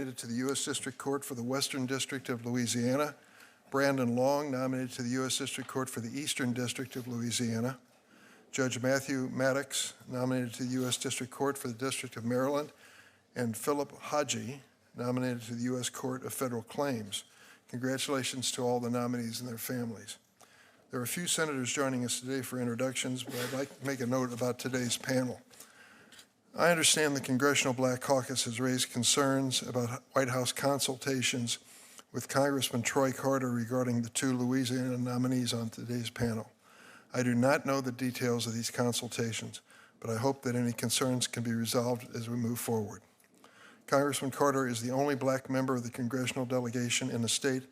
To the U.S. District Court for the Western District of Louisiana. Brandon Long, nominated to the U.S. District Court for the Eastern District of Louisiana. Judge Matthew Maddox, nominated to the U.S. District Court for the District of Maryland. And Philip Haji, nominated to the U.S. Court of Federal Claims. Congratulations to all the nominees and their families. There are a few senators joining us today for introductions, but I'd like to make a note about today's panel. I understand the Congressional Black Caucus has raised concerns about White House consultations with Congressman Troy Carter regarding the two Louisiana nominees on today's panel. I do not know the details of these consultations, but I hope that any concerns can be resolved as we move forward. Congressman Carter is the only black member of the congressional delegation in a state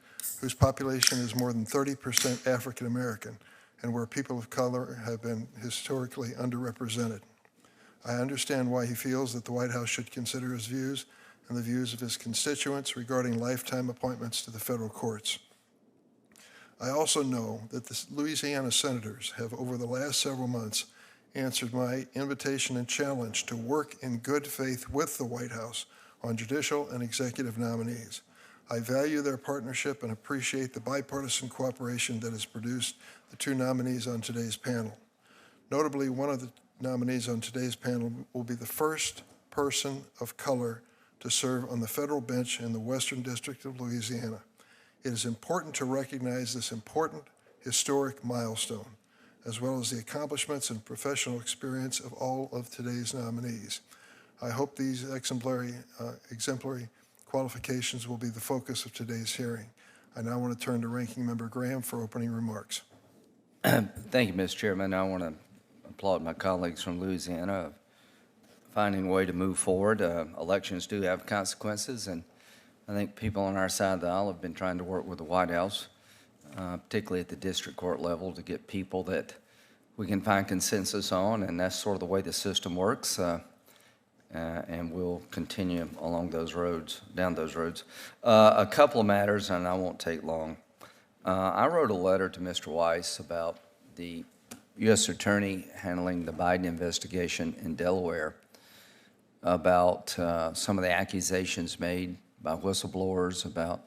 whose population is more than 30% African American and where people of color have been historically underrepresented. I understand why he feels that the White House should consider his views and the views of his constituents regarding lifetime appointments to the federal courts. I also know that the Louisiana senators have, over the last several months, answered my invitation and challenge to work in good faith with the White House on judicial and executive nominees. I value their partnership and appreciate the bipartisan cooperation that has produced the two nominees on today's panel. Notably, one of the nominees on today's panel will be the first person of color to serve on the federal bench in the Western District of Louisiana. It is important to recognize this important historic milestone, as well as the accomplishments and professional experience of all of today's nominees. I hope these exemplary qualifications will be the focus of today's hearing. I now want to turn to Ranking Member Graham for opening remarks. Thank you, Mr. Chairman. I want to applaud my colleagues from Louisiana finding a way to move forward. Elections do have consequences, and I think people on our side of the aisle have been trying to work with the White House, particularly at the district court level, to get people that we can find consensus on, and that's sort of the way the system works, and we'll continue along those roads, down those roads. A couple of matters, and I won't take long. I wrote a letter to Mr. Weiss about the U.S. Attorney handling the Biden investigation in Delaware about some of the accusations made by whistleblowers about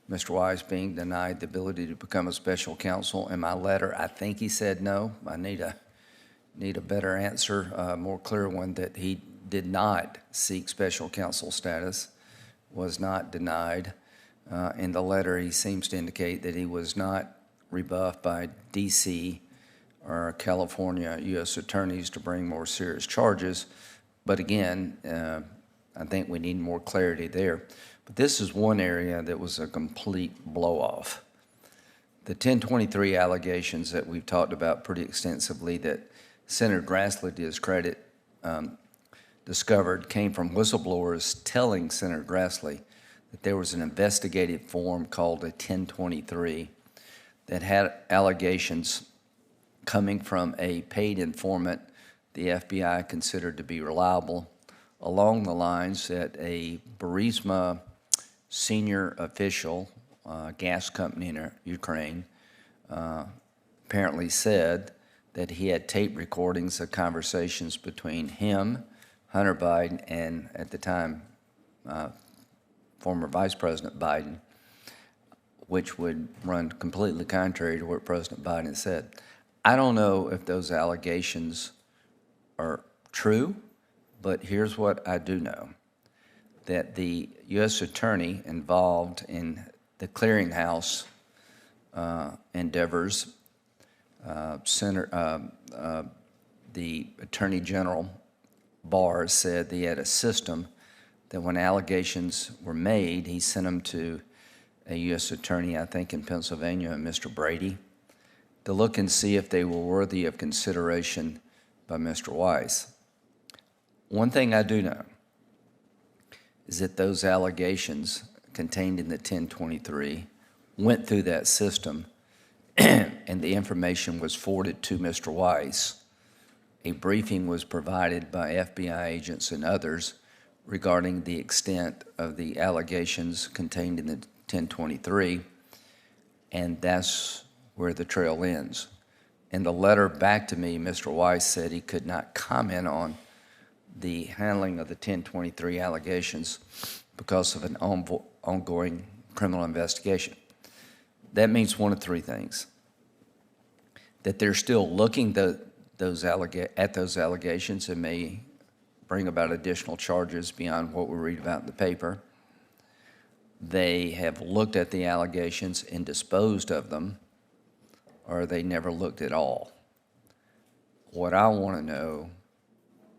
Mr. Weiss being denied the ability to become a special counsel. In my letter, I think he said no. I need a better answer, a more clear one, that he did not seek special counsel status, was not denied. In the letter, he seems to indicate that he was not rebuffed by D.C. or California U.S. attorneys to bring more serious charges. But again, I think we need more clarity there. But this is one area that was a complete blow-off. The 1023 allegations that we've talked about pretty extensively that Senator Grassley, to his credit, discovered came from whistleblowers telling Senator Grassley that there was an investigative form called a 1023 that had allegations coming from a paid informant the FBI considered to be reliable, along the lines that a Burisma senior official, gas company in Ukraine, apparently said that he had tape recordings of conversations between him, Hunter Biden, and at the time, former Vice President Biden, which would run completely contrary to what President Biden said. I don't know if those allegations are true, but here's what I do know, that the U.S. attorney involved in the clearinghouse endeavors, the Attorney General Barr said he had a system that when allegations were made, he sent them to a U.S. attorney, I think in Pennsylvania, Mr. Brady, to look and see if they were worthy of consideration by Mr. Weiss. One thing I do know is that those allegations contained in the 1023 went through that system and the information was forwarded to Mr. Weiss. A briefing was provided by FBI agents and others regarding the extent of the allegations contained in the 1023, and that's where the trail ends. In the letter back to me, Mr. Weiss said he could not comment on the handling of the 1023 allegations, because of an ongoing criminal investigation. That means one of three things: that they're still looking at those allegations and may bring about additional charges beyond what we read about in the paper. They have looked at the allegations and disposed of them, or they never looked at all. What I want to know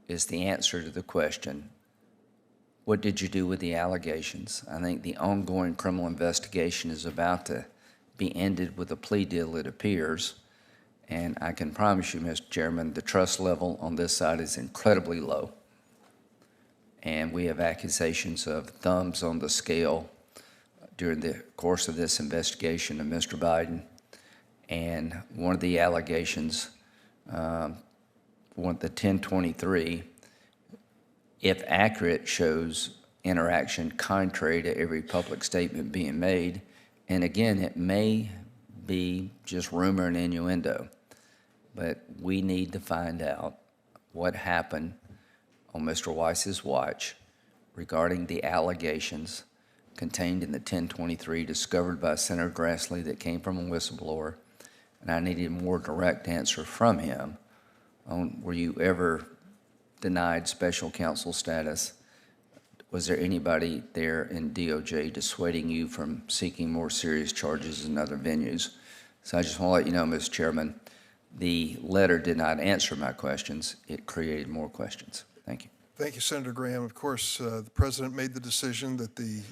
is the answer to the question, what did you do with the allegations? I think the ongoing criminal investigation is about to be ended with a plea deal, it appears. And I can promise you, Mr. Chairman, the trust level on this side is incredibly low. And we have accusations of thumbs on the scale during the course of this investigation of Mr. Biden. And one of the allegations, the 1023, if accurate, shows interaction contrary to every public statement being made. And again, it may be just rumor and innuendo, but we need to find out what happened on Mr. Weiss's watch regarding the allegations contained in the 1023 discovered by Senator Grassley that came from a whistleblower. And I needed a more direct answer from him on, were you ever denied special counsel status? Was there anybody there in DOJ dissuading you from seeking more serious charges in other venues? So I just want to let you know, Mr. Chairman, the letter did not answer my questions. It created more questions. Thank you. Thank you, Senator Graham. Of course, the president made the decision that the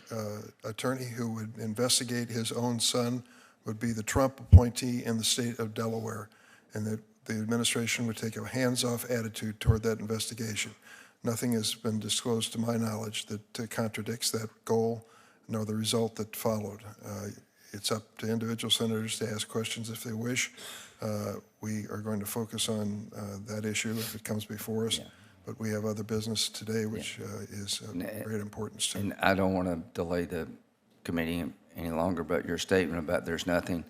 attorney who would investigate his own son would be the Trump appointee in the state of Delaware, and that the administration would take a hands-off attitude toward that investigation. Nothing has been disclosed to my knowledge that contradicts that goal, nor the result that followed. It's up to individual senators to ask questions if they wish. We are going to focus on that issue if it comes before us, but we have other business today which is of great importance to. And I don't want to delay the committee any longer, but your statement about there's nothing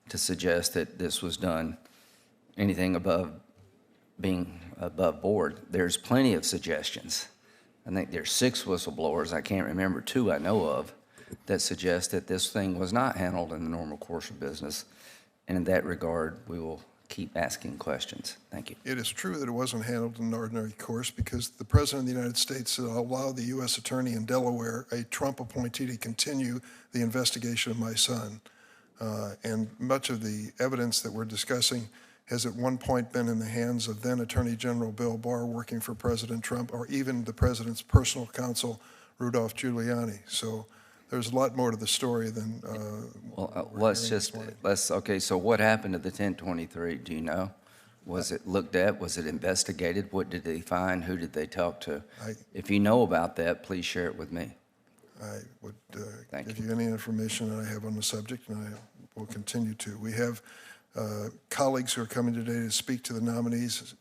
to suggest that this was done anything above being above board. There's plenty of suggestions. I think there's 6 whistleblowers, I can't remember 2 I know of, that suggest that this thing was not handled in the normal course of business. And in that regard, we will keep asking questions. Thank you. It is true that it wasn't handled in an ordinary course because the President of the United States allowed the U.S. Attorney in Delaware, a Trump appointee, to continue the investigation of my son. And much of the evidence that we're discussing has at one point been in the hands of then Attorney General Bill Barr working for President Trump, or even the President's personal counsel, Rudolph Giuliani. So there's a lot more to the story than okay, so what happened to the 1023? Do you know? Was it looked at? Was it investigated? What did they find? Who did they talk to? If you know about that, please share it with me. I would give you any information that I have on the subject, and I will continue to. We have colleagues who are coming today to speak to the nominees.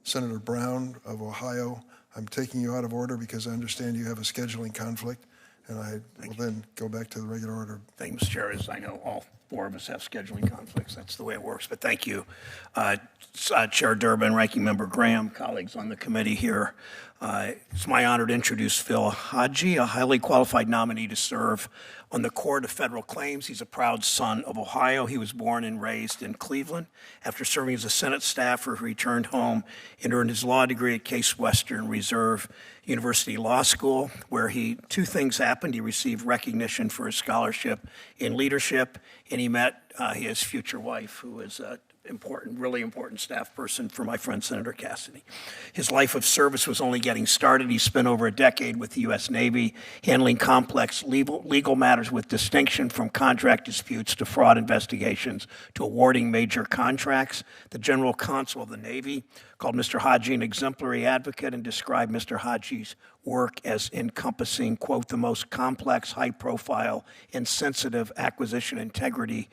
Senator Brown of Ohio, I'm taking you out of order because I understand you have a scheduling conflict, and I will then go back to the regular order. Thank you, Mr. Chair. As I know, all 4 of us have scheduling conflicts. That's the way it works, but thank you. Chair Durbin, Ranking Member Graham, colleagues on the committee here. It's my honor to introduce Phil Haji, a highly qualified nominee to serve on the Court of Federal Claims. He's a proud son of Ohio. He was born and raised in Cleveland. After serving as a Senate staffer, he returned home and earned his law degree at Case Western Reserve University Law School, where 2 things happened. He received recognition for his scholarship in leadership, and he met his future wife, who is really important staff person for my friend Senator Cassidy. His life of service was only getting started. He spent over a decade with the U.S. Navy, handling complex legal matters with distinction, from contract disputes to fraud investigations to awarding major contracts. The General Counsel of the Navy called Mr. Haji an exemplary advocate and described Mr. Haji's work as encompassing, quote, the most complex, high-profile, and sensitive acquisition integrity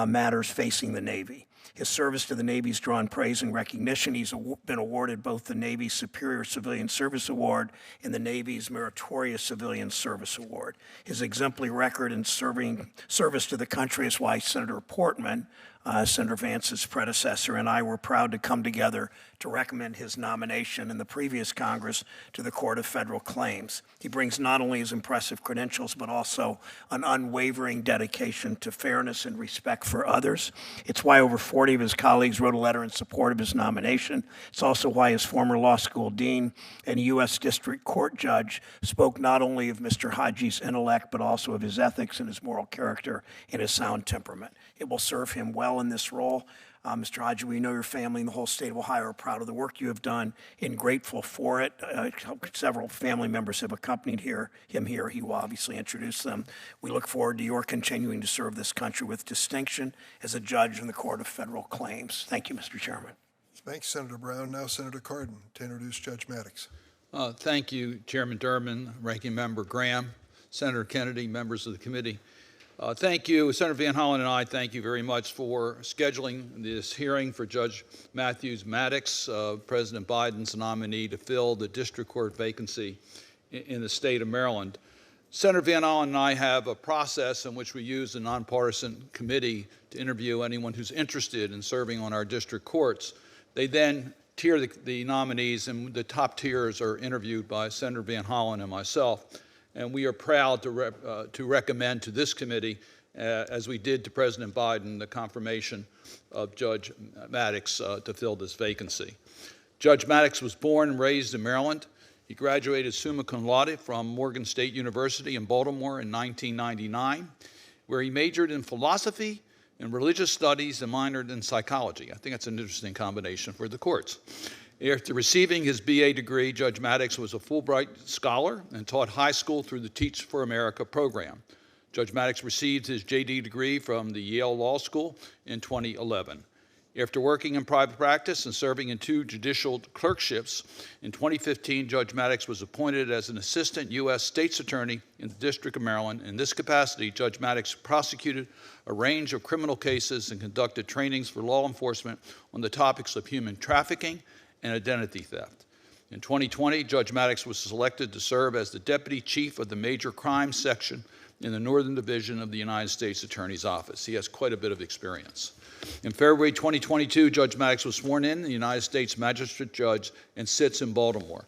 matters facing the Navy. His service to the Navy has drawn praise and recognition. He's been awarded both the Navy's Superior Civilian Service Award and the Navy's Meritorious Civilian Service Award. His exemplary record in service to the country is why Senator Portman Senator Vance's predecessor, and I were proud to come together to recommend his nomination in the previous Congress to the Court of Federal Claims. He brings not only his impressive credentials, but also an unwavering dedication to fairness and respect for others. It's why over 40 of his colleagues wrote a letter in support of his nomination. It's also why his former law school dean and U.S. District Court judge spoke not only of Mr. Haji's intellect, but also of his ethics and his moral character and his sound temperament. It will serve him well in this role. Mr. Haji, we know your family and the whole state of Ohio are proud of the work you have done and grateful for it. Several family members have accompanied him here. He will obviously introduce them. We look forward to your continuing to serve this country with distinction as a judge in the Court of Federal Claims. Thank you, Mr. Chairman. Thanks, Senator Brown. Now Senator Cardin to introduce Judge Maddox. Thank you, Chairman Durbin, Ranking Member Graham, Senator Kennedy, members of the committee. Thank you, Senator Van Hollen and I thank you very much for scheduling this hearing for Judge Maddox, President Biden's nominee to fill the district court vacancy in the state of Maryland. Senator Van Hollen and I have a process in which we use a nonpartisan committee to interview anyone who's interested in serving on our district courts. They then tier the nominees, and the top tiers are interviewed by Senator Van Hollen and myself. And we are proud to recommend to this committee, as we did to President Biden, the confirmation of Judge Maddox to fill this vacancy. Judge Maddox was born and raised in Maryland. He graduated summa cum laude from Morgan State University in Baltimore in 1999, where he majored in philosophy and religious studies and minored in psychology. I think that's an interesting combination for the courts. After receiving his BA degree, Judge Maddox was a Fulbright scholar and taught high school through the Teach for America program. Judge Maddox received his JD degree from the Yale Law School in 2011. After working in private practice and serving in 2 judicial clerkships, in 2015, Judge Maddox was appointed as an assistant U.S. State's Attorney in the District of Maryland. In this capacity, Judge Maddox prosecuted a range of criminal cases and conducted trainings for law enforcement on the topics of human trafficking and identity theft. In 2020, Judge Maddox was selected to serve as the Deputy Chief of the Major Crimes Section in the Northern Division of the United States Attorney's Office. He has quite a bit of experience. In February 2022, Judge Maddox was sworn in the United States Magistrate Judge and sits in Baltimore.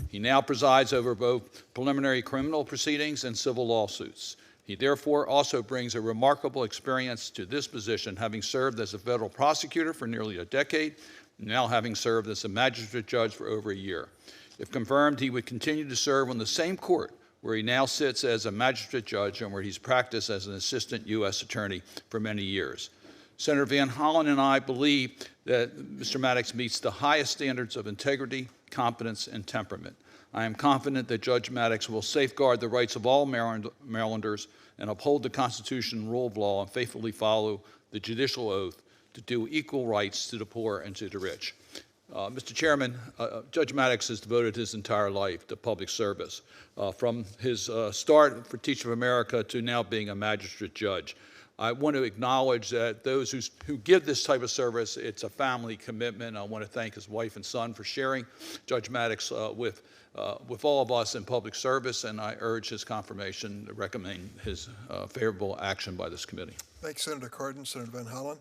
He now presides over both preliminary criminal proceedings and civil lawsuits. He therefore also brings a remarkable experience to this position, having served as a federal prosecutor for nearly a decade, now having served as a magistrate judge for over a year. If confirmed, he would continue to serve on the same court where he now sits as a magistrate judge and where he's practiced as an assistant U.S. attorney for many years. Senator Van Hollen and I believe that Mr. Maddox meets the highest standards of integrity, competence, and temperament. I am confident that Judge Maddox will safeguard the rights of all Marylanders and uphold the Constitution and rule of law and faithfully follow the judicial oath to do equal rights to the poor and to the rich. Mr. Chairman, Judge Maddox has devoted his entire life to public service, from his start for Teach for America to now being a magistrate judge. I want to acknowledge that those who give this type of service, it's a family commitment. I want to thank his wife and son for sharing Judge Maddox with all of us in public service, and I urge his confirmation to recommend his favorable action by this committee. Thanks, Senator Cardin. Senator Van Hollen.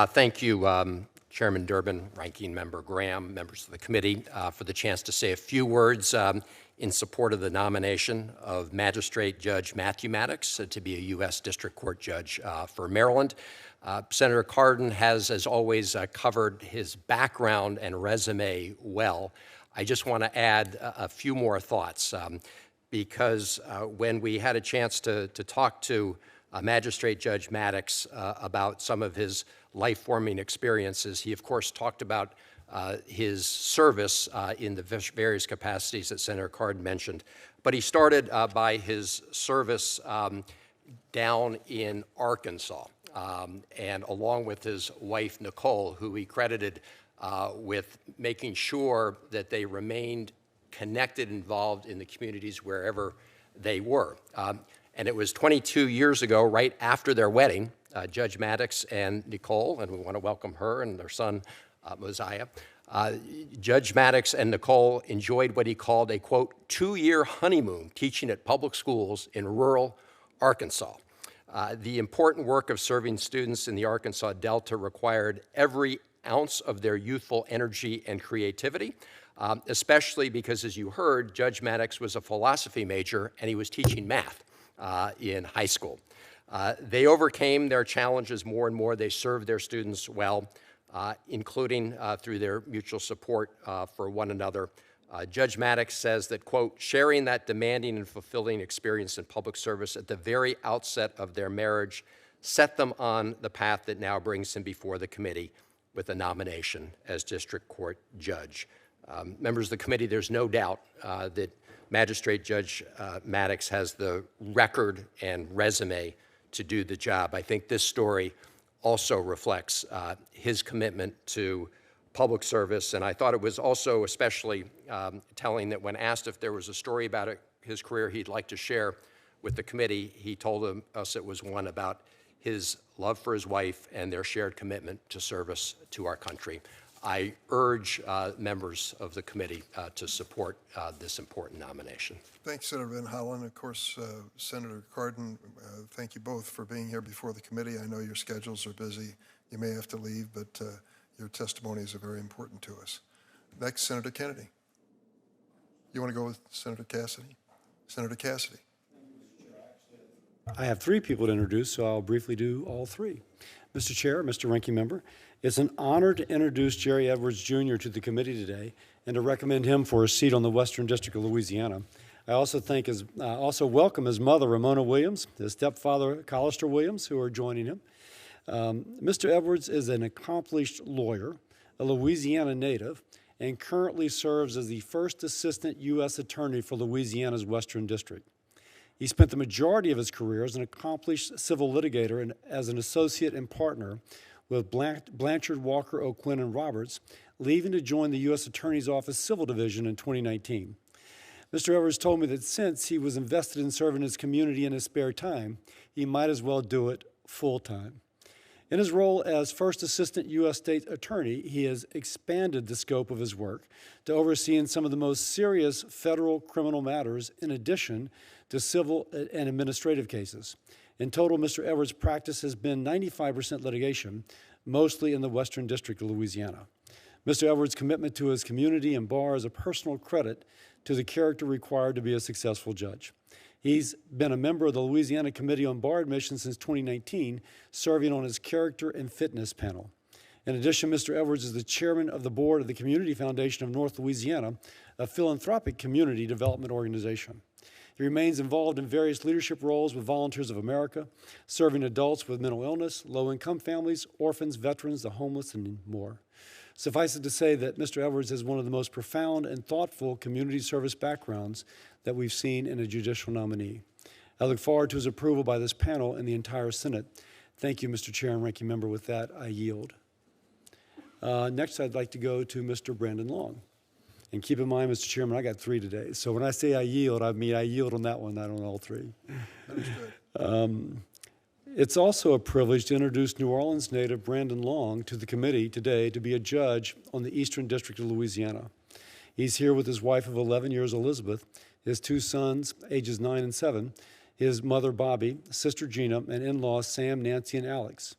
Thank you, Chairman Durbin, Ranking Member Graham, members of the committee, for the chance to say a few words in support of the nomination of Magistrate Judge Matthew Maddox to be a U.S. District Court Judge for Maryland. Senator Cardin has, as always, covered his background and resume well. I just want to add a few more thoughts because when we had a chance to talk to Magistrate Judge Maddox about some of his life-forming experiences, he, of course, talked about his service in the various capacities that Senator Cardin mentioned. But he started by his service down in Arkansas, and along with his wife, Nicole, who he credited with making sure that they remained connected, involved in the communities wherever they were. And it was 22 years ago, right after their wedding, Judge Maddox and Nicole, and we want to welcome her and their son, Mosiah. Judge Maddox and Nicole enjoyed what he called a, quote, 2-year honeymoon teaching at public schools in rural Arkansas. The important work of serving students in the Arkansas Delta required every ounce of their youthful energy and creativity, especially because, as you heard, Judge Maddox was a philosophy major and he was teaching math in high school. They overcame their challenges more and more. They served their students well, including through their mutual support for one another. Judge Maddox says that, quote, sharing that demanding and fulfilling experience in public service at the very outset of their marriage set them on the path that now brings him before the committee with a nomination as district court judge. Members of the committee, there's no doubt that Magistrate Judge Maddox has the record and resume to do the job. I think this story also reflects his commitment to public service, and I thought it was also especially telling that when asked if there was a story about his career he'd like to share with the committee, he told us it was one about his love for his wife and their shared commitment to service to our country. I urge members of the committee to support this important nomination. Thanks, Senator Van Hollen. Of course, Senator Cardin, thank you both for being here before the committee. I know your schedules are busy. You may have to leave, but your testimonies are very important to us. Next, Senator Kennedy. You want to go with Senator Cassidy? Senator Cassidy. I have three people to introduce, so I'll briefly do all three. Mr. Chair, Mr. Ranking Member, it's an honor to introduce Jerry Edwards Jr. to the committee today and to recommend him for a seat on the Western District of Louisiana. I also welcome his mother, Ramona Williams, his stepfather, Collister Williams, who are joining him. Mr. Edwards is an accomplished lawyer, a Louisiana native, and currently serves as the first assistant U.S. attorney for Louisiana's Western District. He spent the majority of his career as an accomplished civil litigator and as an associate and partner with Blanchard, Walker, O'Quinn, and Roberts, leaving to join the U.S. Attorney's Office Civil Division in 2019. Mr. Edwards told me that since he was invested in serving his community in his spare time, he might as well do it full-time. In his role as First Assistant U.S. State Attorney, he has expanded the scope of his work to overseeing some of the most serious federal criminal matters in addition to civil and administrative cases. In total, Mr. Edwards' practice has been 95% litigation, mostly in the Western District of Louisiana. Mr. Edwards' commitment to his community and bar is a personal credit to the character required to be a successful judge. He's been a member of the Louisiana Committee on Bar Admissions since 2019, serving on its Character and Fitness panel. In addition, Mr. Edwards is the chairman of the board of the Community Foundation of North Louisiana, a philanthropic community development organization. He remains involved in various leadership roles with Volunteers of America, serving adults with mental illness, low-income families, orphans, veterans, the homeless, and more. Suffice it to say that Mr. Edwards has one of the most profound and thoughtful community service backgrounds that we've seen in a judicial nominee. I look forward to his approval by this panel and the entire Senate. Thank you, Mr. Chair and Ranking Member. With that, I yield. Next, I'd like to go to Mr. Brandon Long. And keep in mind, Mr. Chairman, I got three today. So when I say I yield, I mean I yield on that one, not on all three. Understood. It's also a privilege to introduce New Orleans native Brandon Long to the committee today to be a judge on the Eastern District of Louisiana. He's here with his wife of 11 years, Elizabeth, his two sons, ages 9 and 7, his mother, Bobby, sister, Gina, and in-laws, Sam, Nancy, and Alex.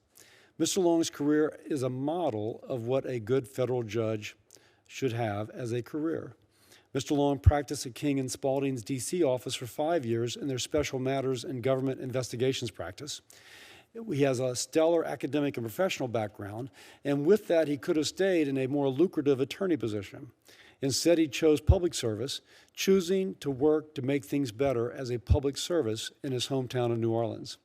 Mr. Long's career is a model of what a good federal judge should have as a career. Mr. Long practiced at King & Spalding's D.C. office for 5 years in their special matters and government investigations practice. He has a stellar academic and professional background, and with that, he could have stayed in a more lucrative attorney position. Instead, he chose public service, choosing to work to make things better as a public service in his hometown of New Orleans.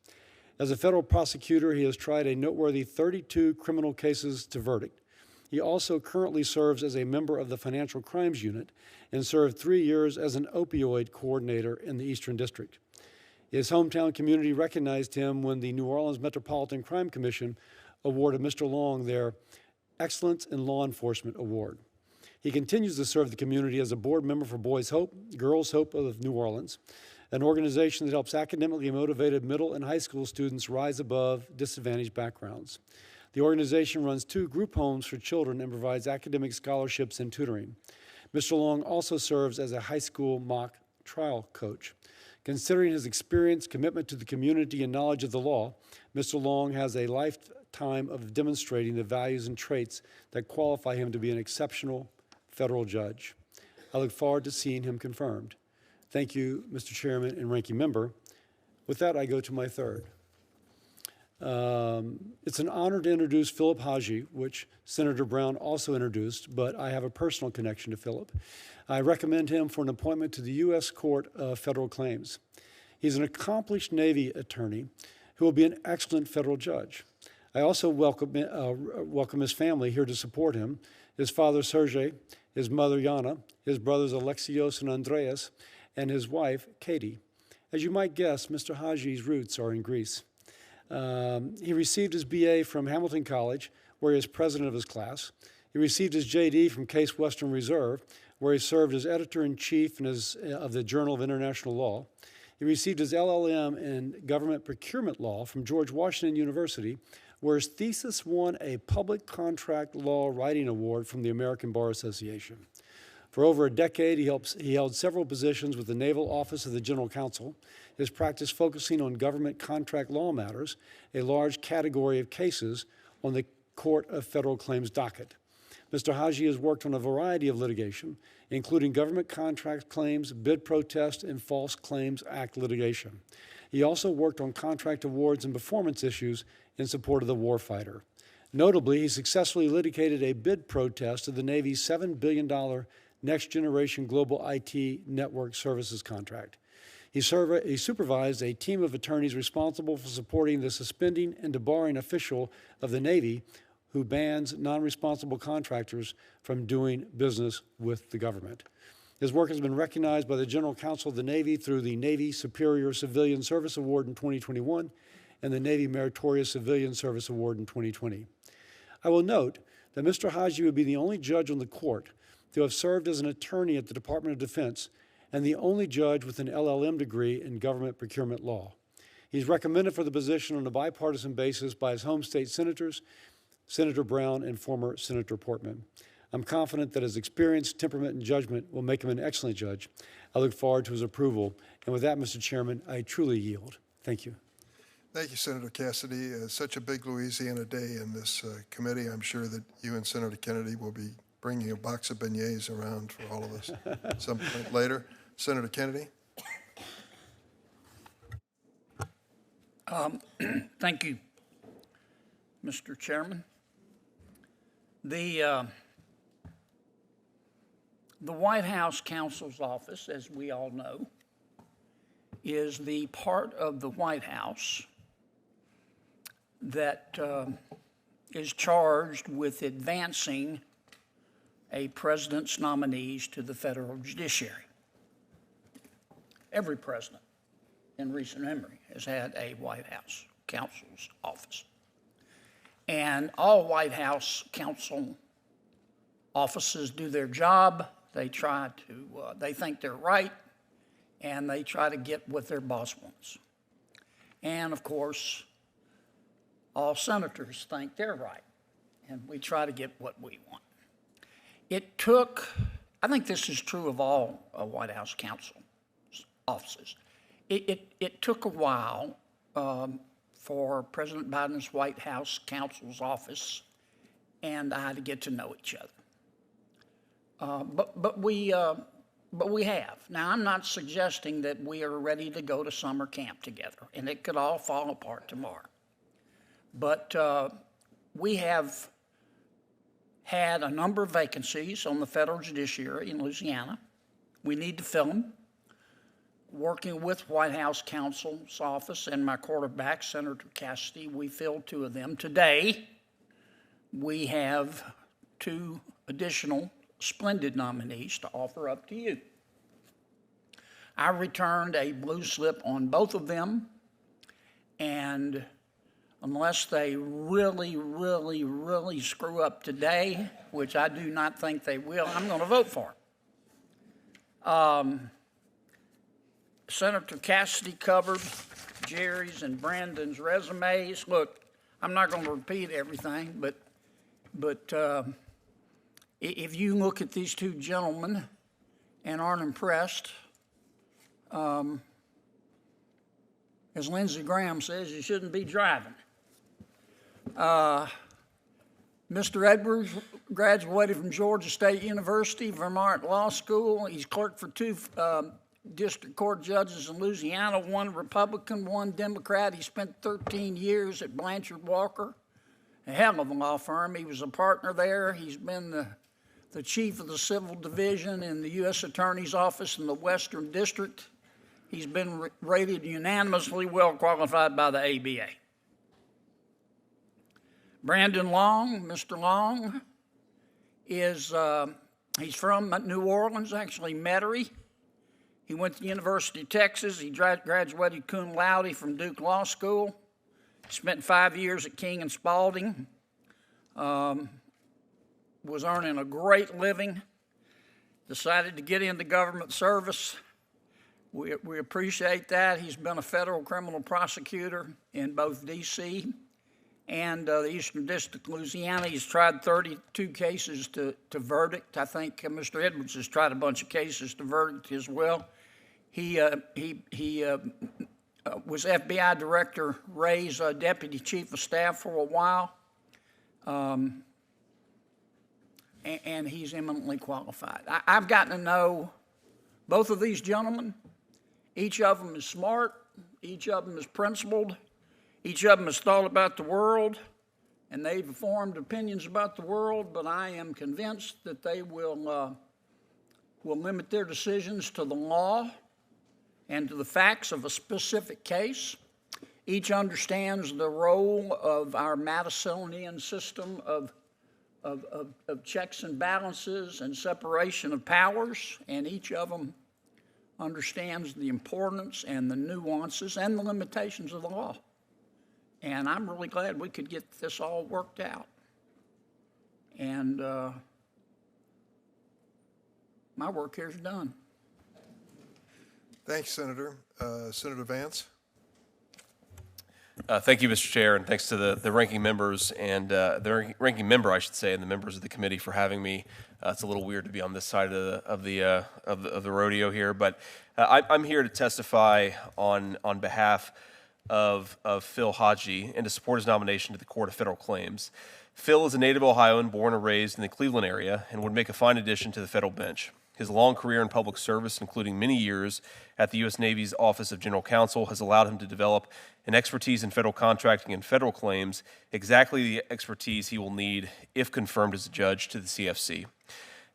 As a federal prosecutor, he has tried a noteworthy 32 criminal cases to verdict. He also currently serves as a member of the Financial Crimes Unit and served 3 years as an opioid coordinator in the Eastern District. His hometown community recognized him when the New Orleans Metropolitan Crime Commission awarded Mr. Long their Excellence in Law Enforcement Award. He continues to serve the community as a board member for Boys Hope, Girls Hope of New Orleans, an organization that helps academically motivated middle and high school students rise above disadvantaged backgrounds. The organization runs 2 group homes for children and provides academic scholarships and tutoring. Mr. Long also serves as a high school mock trial coach. Considering his experience, commitment to the community, and knowledge of the law, Mr. Long has a lifetime of demonstrating the values and traits that qualify him to be an exceptional federal judge. I look forward to seeing him confirmed. Thank you, Mr. Chairman and Ranking Member. With that, I go to my third. It's an honor to introduce Philip Haji, which Senator Brown also introduced, but I have a personal connection to Philip. I recommend him for an appointment to the U.S. Court of Federal Claims. He's an accomplished Navy attorney who will be an excellent federal judge. I also welcome his family here to support him, his father Sergei, his mother Yana, his brothers Alexios and Andreas, and his wife Katie. As you might guess, Mr. Haji's roots are in Greece. He received his BA from Hamilton College, where he is president of his class. He received his JD from Case Western Reserve, where he served as editor-in-chief of the Journal of International Law. He received his LLM in government procurement law from George Washington University, where his thesis won a public contract law writing award from the American Bar Association. For over a decade, he held several positions with the Naval Office of the General Counsel, his practice focusing on government contract law matters, a large category of cases on the Court of Federal Claims docket. Mr. Haji has worked on a variety of litigation, including government contract claims, bid protest, and False Claims Act litigation. He also worked on contract awards and performance issues in support of the warfighter. Notably, he successfully litigated a bid protest of the Navy's $7 billion Next Generation Global IT Network Services contract. He supervised a team of attorneys responsible for supporting the suspending and debarring official of the Navy who bans non-responsible contractors from doing business with the government. His work has been recognized by the General Counsel of the Navy through the Navy Superior Civilian Service Award in 2021 and the Navy Meritorious Civilian Service Award in 2020. I will note that Mr. Haji would be the only judge on the court to have served as an attorney at the Department of Defense and the only judge with an LLM degree in government procurement law. He's recommended for the position on a bipartisan basis by his home state senators, Senator Brown and former Senator Portman. I'm confident that his experience, temperament, and judgment will make him an excellent judge. I look forward to his approval. And with that, Mr. Chairman, I truly yield. Thank you. Thank you, Senator Cassidy. Such a big Louisiana day in this committee. I'm sure that you and Senator Kennedy will be bringing a box of beignets around for all of us at some point later. Senator Kennedy. Thank you, Mr. Chairman. The White House counsel's office, as we all know, is the part of the White House that is charged with advancing a president's nominees to the federal judiciary. Every president in recent memory has had a White House counsel's office. And all White House counsel offices do their job. They try to, they think they're right, and they try to get what their boss wants. And of course, all senators think they're right, and we try to get what we want. It took, I think this is true of all White House counsel offices. It took a while for President Biden's White House counsel's office and I to get to know each other. But we have. Now, I'm not suggesting that we are ready to go to summer camp together, and it could all fall apart tomorrow. But we have had a number of vacancies on the federal judiciary in Louisiana. We need to fill them. Working with White House counsel's office and my quarterback, Senator Cassidy, we filled 2 of them. Today, we have 2 additional splendid nominees to offer up to you. I returned a blue slip on both of them, and unless they really, really, really screw up today, which I do not think they will, I'm going to vote for them. Senator Cassidy covered Jerry's and Brandon's resumes. Look, I'm not going to repeat everything, but if you look at these 2 gentlemen and aren't impressed, as Lindsey Graham says, you shouldn't be driving. Mr. Edwards graduated from Georgia State University, Vermont Law School. He's clerked for 2 district court judges in Louisiana, 1 Republican, 1 Democrat. He spent 13 years at Blanchard Walker, a hell of a law firm. He was a partner there. He's been the chief of the civil division in the U.S. Attorney's Office in the Western District. He's been rated unanimously well qualified by the ABA. Brandon Long, Mr. Long, is he's from New Orleans, actually Metairie. He went to the University of Texas. He graduated cum laude from Duke Law School. Spent 5 years at King and Spalding. Was earning a great living. Decided to get into government service. We appreciate that. He's been a federal criminal prosecutor in both D.C. and the Eastern District of Louisiana. He's tried 32 cases to verdict. I think Mr. Edwards has tried a bunch of cases to verdict as well. He was FBI Director Ray's Deputy Chief of Staff for a while, and he's eminently qualified. I've gotten to know both of these gentlemen. Each of them is smart. Each of them is principled. Each of them has thought about the world, and they've formed opinions about the world, but I am convinced that they will limit their decisions to the law and to the facts of a specific case. Each understands the role of our Madisonian system of checks and balances and separation of powers, and each of them understands the importance and the nuances and the limitations of the law. And I'm really glad we could get this all worked out. And my work here is done. Thanks, Senator. Senator Vance? Thank you, Mr. Chair, and thanks to the ranking members and the ranking member, I should say, and the members of the committee for having me. It's a little weird to be on this side of the rodeo here, but I'm here to testify on behalf of Phil Haji and to support his nomination to the Court of Federal Claims. Phil is a native Ohioan born and raised in the Cleveland area and would make a fine addition to the federal bench. His long career in public service, including many years at the U.S. Navy's Office of General Counsel, has allowed him to develop an expertise in federal contracting and federal claims, exactly the expertise he will need if confirmed as a judge to the CFC.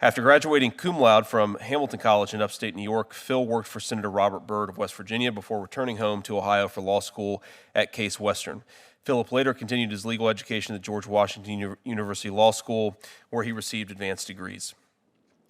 After graduating cum laude from Hamilton College in upstate New York, Phil worked for Senator Robert Byrd of West Virginia before returning home to Ohio for law school at Case Western. Philip later continued his legal education at George Washington University Law School, where he received advanced degrees.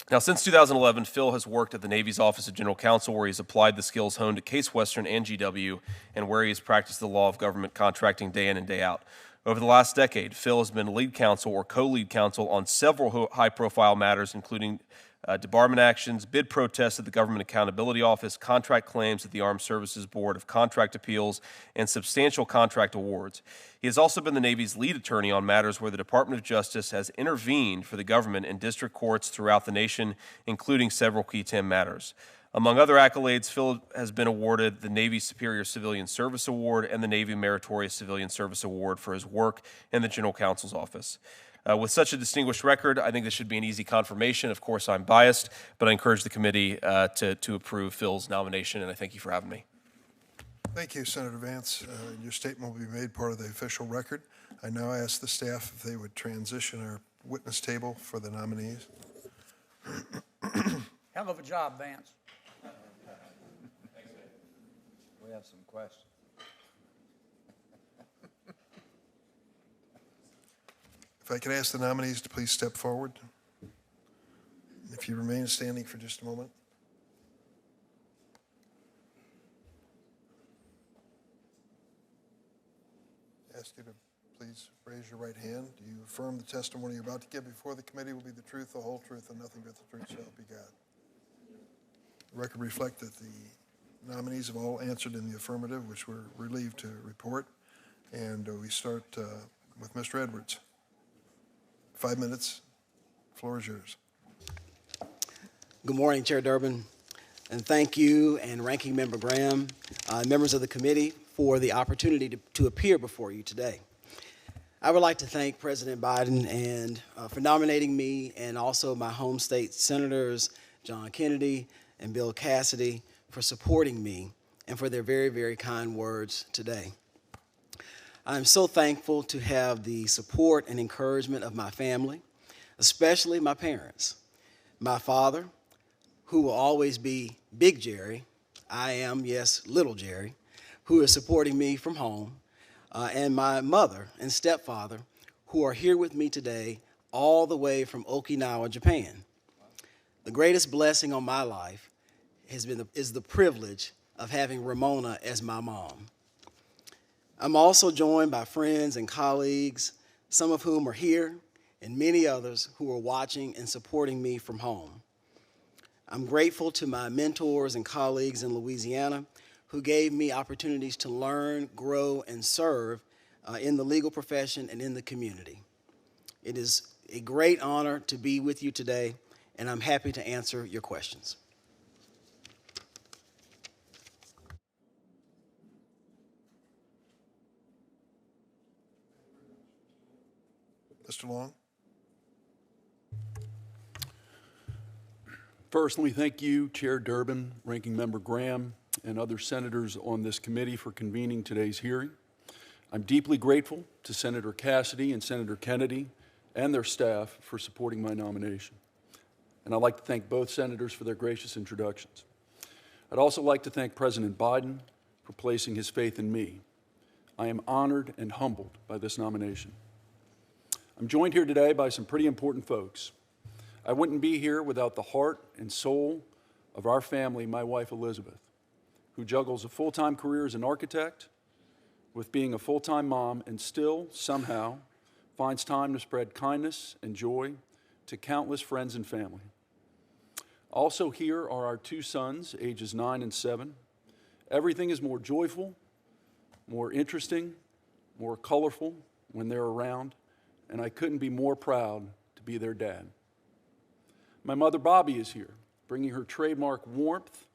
Now, since 2011, Phil has worked at the Navy's Office of General Counsel, where he's applied the skills honed at Case Western and GW, and where he has practiced the law of government contracting day in and day out. Over the last decade, Phil has been lead counsel or co-lead counsel on several high-profile matters, including debarment actions, bid protests at the Government Accountability Office, contract claims at the Armed Services Board of Contract Appeals, and substantial contract awards. He has also been the Navy's lead attorney on matters where the Department of Justice has intervened for the government in district courts throughout the nation, including several key 10 matters. Among other accolades, Phil has been awarded the Navy Superior Civilian Service Award and the Navy Meritorious Civilian Service Award for his work in the General Counsel's office. With such a distinguished record, I think this should be an easy confirmation. Of course, I'm biased, but I encourage the committee to approve Phil's nomination, and I thank you for having me. Thank you, Senator Vance. Your statement will be made part of the official record. I now ask the staff if they would transition our witness table for the nominees. Hell of a job, Vance. We have some questions. If I could ask the nominees to please step forward. If you remain standing for just a moment. Ask you to please raise your right hand. Do you affirm the testimony you're about to give before the committee will be the truth, the whole truth, and nothing but the truth, so help you God? The record reflect that the nominees have all answered in the affirmative, which we're relieved to report. And we start with Mr. Edwards. 5 minutes. The floor is yours. Good morning, Chair Durbin, and thank you and Ranking Member Graham, members of the committee for the opportunity to appear before you today. I would like to thank President Biden and for nominating me, and also my home state senators, John Kennedy and Bill Cassidy, for supporting me and for their very, very kind words today. I'm so thankful to have the support and encouragement of my family, especially my parents. My father, who will always be Big Jerry, I am, yes, Little Jerry, who is supporting me from home, and my mother and stepfather, who are here with me today, all the way from Okinawa, Japan. The greatest blessing on my life is the privilege of having Ramona as my mom. I'm also joined by friends and colleagues, some of whom are here, and many others who are watching and supporting me from home. I'm grateful to my mentors and colleagues in Louisiana who gave me opportunities to learn, grow, and serve in the legal profession and in the community. It is a great honor to be with you today, and I'm happy to answer your questions. Mr. Long? First, let me thank you, Chair Durbin, Ranking Member Graham, and other senators on this committee for convening today's hearing. I'm deeply grateful to Senator Cassidy and Senator Kennedy and their staff for supporting my nomination. And I'd like to thank both senators for their gracious introductions. I'd also like to thank President Biden for placing his faith in me. I am honored and humbled by this nomination. I'm joined here today by some pretty important folks. I wouldn't be here without the heart and soul of our family, my wife Elizabeth, who juggles a full-time career as an architect with being a full-time mom and still, somehow, finds time to spread kindness and joy to countless friends and family. Also here are our two sons, ages 9 and 7. Everything is more joyful, more interesting, more colorful when they're around, and I couldn't be more proud to be their dad. My mother, Bobby, is here, bringing her trademark warmth,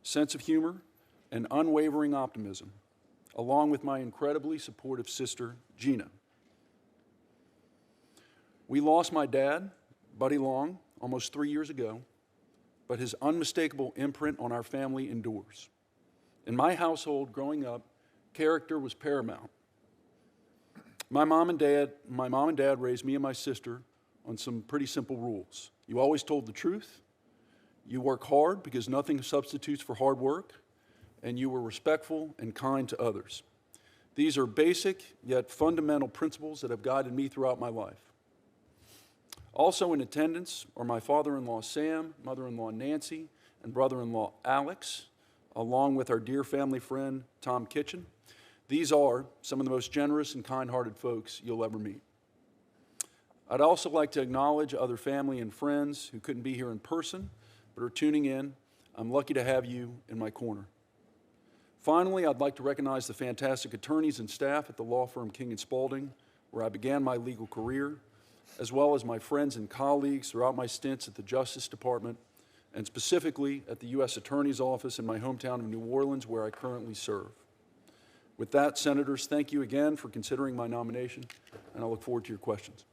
sense of humor, and unwavering optimism, along with my incredibly supportive sister, Gina. We lost my dad, Buddy Long, almost 3 years ago, but his unmistakable imprint on our family endures. In my household growing up, character was paramount. My mom and dad raised me and my sister on some pretty simple rules. You always told the truth, you work hard because nothing substitutes for hard work, and you were respectful and kind to others. These are basic yet fundamental principles that have guided me throughout my life. Also in attendance are my father-in-law Sam, mother-in-law Nancy, and brother-in-law Alex, along with our dear family friend Tom Kitchen. These are some of the most generous and kind-hearted folks you'll ever meet. I'd also like to acknowledge other family and friends who couldn't be here in person but are tuning in. I'm lucky to have you in my corner. Finally, I'd like to recognize the fantastic attorneys and staff at the law firm King & Spalding, where I began my legal career, as well as my friends and colleagues throughout my stints at the Justice Department, and specifically at the U.S. Attorney's Office in my hometown of New Orleans, where I currently serve. With that, Senators, thank you again for considering my nomination, and I look forward to your questions.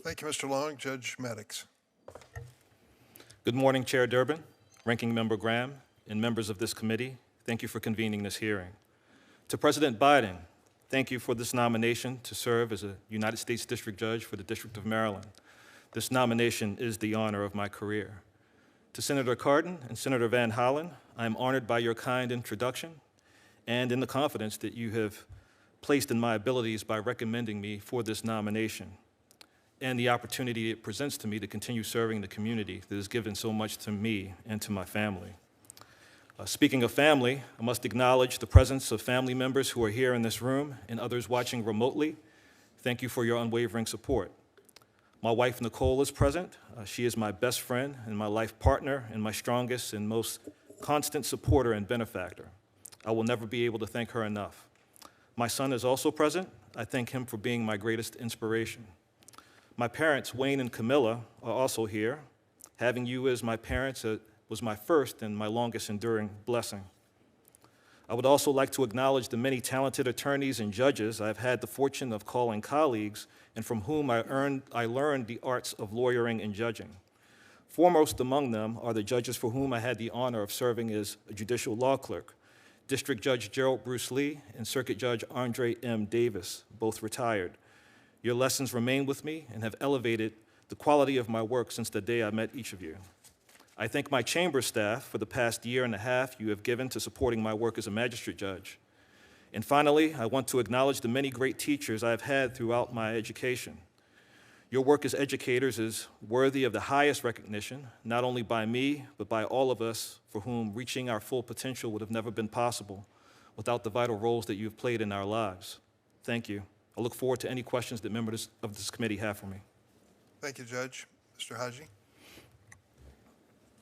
Thank you, Mr. Long. Judge Maddox. Good morning, Chair Durbin, Ranking Member Graham, and members of this committee. Thank you for convening this hearing. To President Biden, thank you for this nomination to serve as a United States District Judge for the District of Maryland. This nomination is the honor of my career. To Senator Cardin and Senator Van Hollen, I am honored by your kind introduction and in the confidence that you have placed in my abilities by recommending me for this nomination, and the opportunity it presents to me to continue serving the community that has given so much to me and to my family. Speaking of family, I must acknowledge the presence of family members who are here in this room and others watching remotely. Thank you for your unwavering support. My wife, Nicole, is present. She is my best friend and my life partner and my strongest and most constant supporter and benefactor. I will never be able to thank her enough. My son is also present. I thank him for being my greatest inspiration. My parents, Wayne and Camilla, are also here. Having you as my parents was my first and my longest enduring blessing. I would also like to acknowledge the many talented attorneys and judges I've had the fortune of calling colleagues and from whom I learned the arts of lawyering and judging. Foremost among them are the judges for whom I had the honor of serving as a judicial law clerk, District Judge Gerald Bruce Lee and Circuit Judge Andre M. Davis, both retired. Your lessons remain with me and have elevated the quality of my work since the day I met each of you. I thank my chamber staff for the past year and a half you have given to supporting my work as a magistrate judge. And finally, I want to acknowledge the many great teachers I have had throughout my education. Your work as educators is worthy of the highest recognition, not only by me, but by all of us for whom reaching our full potential would have never been possible without the vital roles that you have played in our lives. Thank you. I look forward to any questions that members of this committee have for me. Thank you, Judge. Mr. Haji?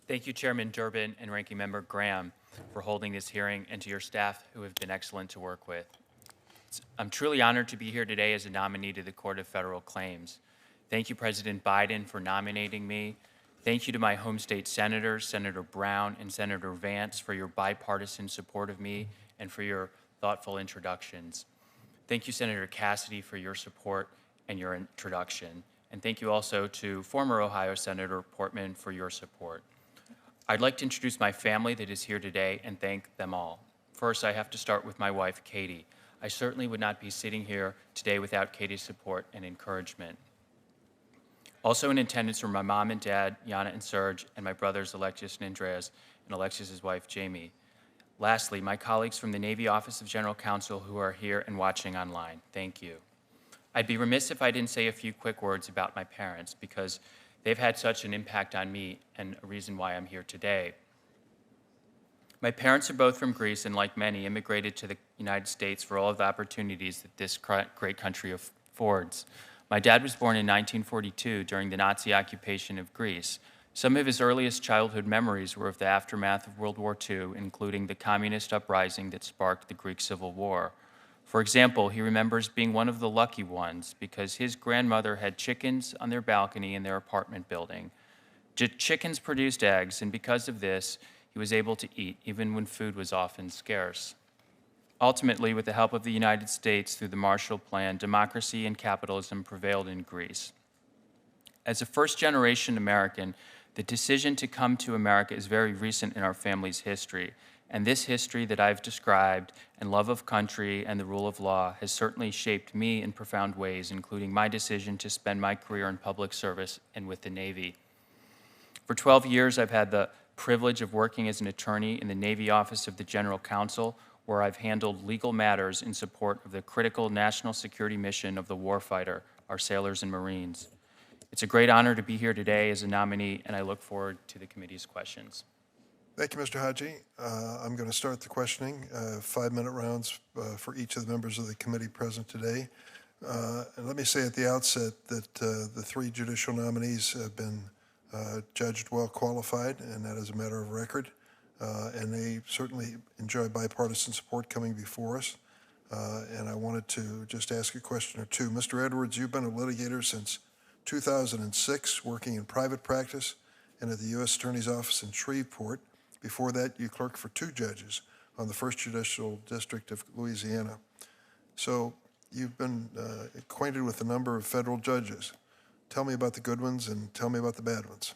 Thank you, Chairman Durbin and Ranking Member Graham, for holding this hearing, and to your staff who have been excellent to work with. I'm truly honored to be here today as a nominee to the Court of Federal Claims. Thank you, President Biden, for nominating me. Thank you to my home state senators, Senator Brown and Senator Vance, for your bipartisan support of me and for your thoughtful introductions. Thank you, Senator Cassidy, for your support and your introduction. And thank you also to former Ohio Senator Portman for your support. I'd like to introduce my family that is here today and thank them all. First, I have to start with my wife, Katie. I certainly would not be sitting here today without Katie's support and encouragement. Also in attendance were my mom and dad, Yana and Serge, and my brothers, Alexis and Andreas, and Alexis's wife, Jamie. Lastly, my colleagues from the Navy Office of General Counsel who are here and watching online, thank you. I'd be remiss if I didn't say a few quick words about my parents because they've had such an impact on me and a reason why I'm here today. My parents are both from Greece and, like many, immigrated to the United States for all of the opportunities that this great country affords. My dad was born in 1942 during the Nazi occupation of Greece. Some of his earliest childhood memories were of the aftermath of World War II, including the communist uprising that sparked the Greek Civil War. For example, he remembers being one of the lucky ones because his grandmother had chickens on their balcony in their apartment building. Chickens produced eggs, and because of this, he was able to eat, even when food was often scarce. Ultimately, with the help of the United States through the Marshall Plan, democracy and capitalism prevailed in Greece. As a first-generation American, the decision to come to America is very recent in our family's history, and this history that I've described and love of country and the rule of law has certainly shaped me in profound ways, including my decision to spend my career in public service and with the Navy. For 12 years, I've had the privilege of working as an attorney in the Navy Office of the General Counsel, where I've handled legal matters in support of the critical national security mission of the warfighter, our sailors and Marines. It's a great honor to be here today as a nominee, and I look forward to the committee's questions. Thank you, Mr. Haji. I'm going to start the questioning, 5-minute rounds for each of the members of the committee present today. And let me say at the outset that the 3 judicial nominees have been judged well qualified, and that is a matter of record. And they certainly enjoy bipartisan support coming before us. And I wanted to just ask a question or two. Mr. Edwards, you've been a litigator since 2006, working in private practice and at the U.S. Attorney's Office in Shreveport. Before that, you clerked for 2 judges on the 1st Judicial District of Louisiana. So you've been acquainted with a number of federal judges. Tell me about the good ones and tell me about the bad ones.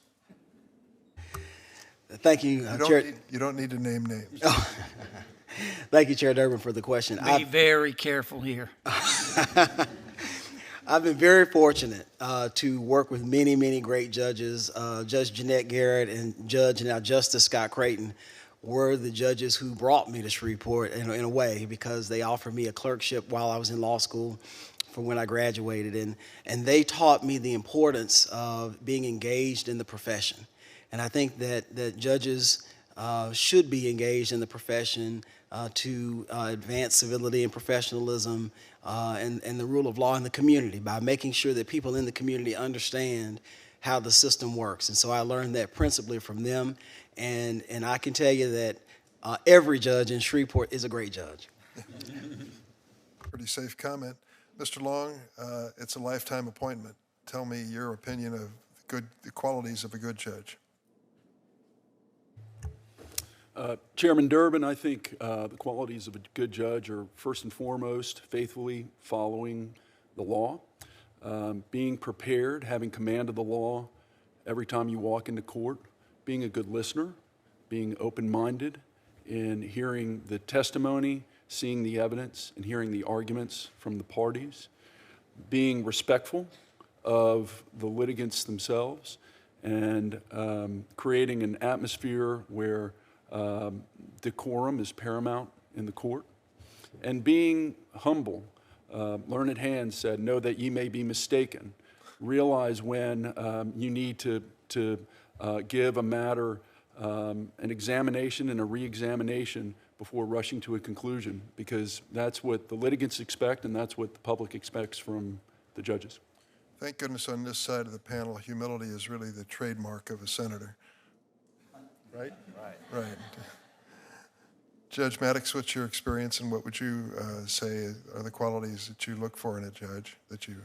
Thank you, Chair. You don't need to name names. Oh. Thank you, Chair Durbin, for the question. Be very careful here. I've been very fortunate to work with many, many great judges. Judge Jeanette Garrett and now Justice Scott Creighton were the judges who brought me to Shreveport in a way because they offered me a clerkship while I was in law school from when I graduated. And they taught me the importance of being engaged in the profession. And I think that judges should be engaged in the profession to advance civility and professionalism and the rule of law in the community by making sure that people in the community understand how the system works. And so I learned that principally from them. And I can tell you that every judge in Shreveport is a great judge. Pretty safe comment. Mr. Long, it's a lifetime appointment. Tell me your opinion of the qualities of a good judge. Chairman Durbin, I think the qualities of a good judge are first and foremost faithfully following the law, being prepared, having command of the law every time you walk into court, being a good listener, being open-minded in hearing the testimony, seeing the evidence, and hearing the arguments from the parties, being respectful of the litigants themselves, and creating an atmosphere where decorum is paramount in the court, and being humble. Learned Hand said, "Know that ye may be mistaken." Realize when you need to give a matter an examination and a re-examination before rushing to a conclusion, because that's what the litigants expect and that's what the public expects from the judges. Thank goodness on this side of the panel, humility is really the trademark of a senator. Right? Right. Judge Maddox, what's your experience and what would you say are the qualities that you look for in a judge that you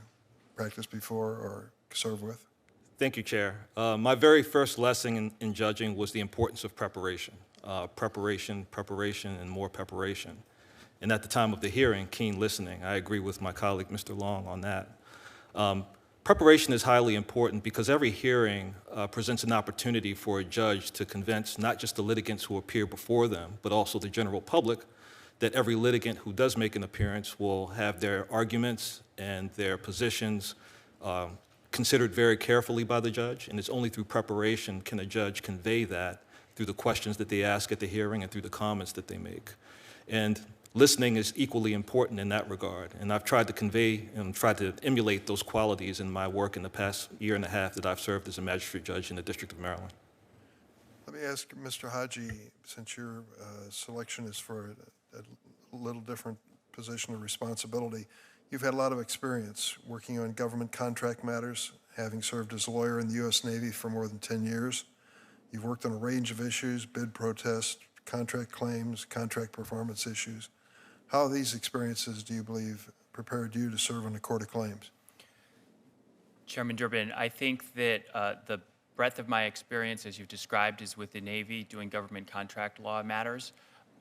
practiced before or serve with? Thank you, Chair. My very first lesson in judging was the importance of preparation. Preparation, and more preparation. And at the time of the hearing, keen listening. I agree with my colleague, Mr. Long, on that. Preparation is highly important because every hearing presents an opportunity for a judge to convince not just the litigants who appear before them, but also the general public that every litigant who does make an appearance will have their arguments and their positions considered very carefully by the judge, and it's only through preparation can a judge convey that through the questions that they ask at the hearing and through the comments that they make. And listening is equally important in that regard, and I've tried to convey and tried to emulate those qualities in my work in the past year and a half that I've served as a magistrate judge in the District of Maryland. Let me ask Mr. Haji, since your selection is for a little different position of responsibility, you've had a lot of experience working on government contract matters, having served as a lawyer in the U.S. Navy for more than 10 years. You've worked on a range of issues, bid protests, contract claims, contract performance issues. How have these experiences, do you believe, prepared you to serve on the Court of Claims? Chairman Durbin, I think that the breadth of my experience, as you've described, is with the Navy doing government contract law matters.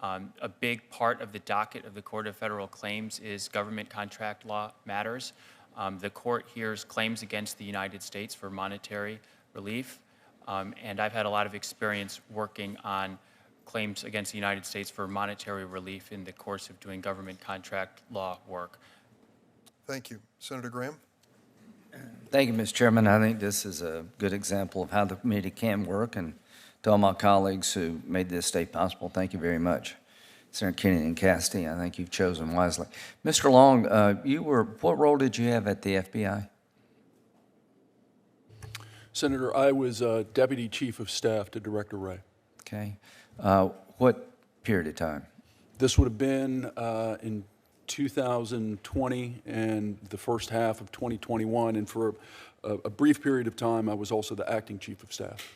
A big part of the docket of the Court of Federal Claims is government contract law matters. The court hears claims against the United States for monetary relief, and I've had a lot of experience working on claims against the United States for monetary relief in the course of doing government contract law work. Thank you. Senator Graham? Thank you, Mr. Chairman. I think this is a good example of how the committee can work, and to all my colleagues who made this day possible, thank you very much. Senator Kennedy and Cassidy, I think you've chosen wisely. Mr. Long, what role did you have at the FBI? Senator, I was Deputy Chief of Staff to Director Wray. Okay. What period of time? This would have been in 2020 and the first half of 2021, and for a brief period of time, I was also the Acting Chief of Staff.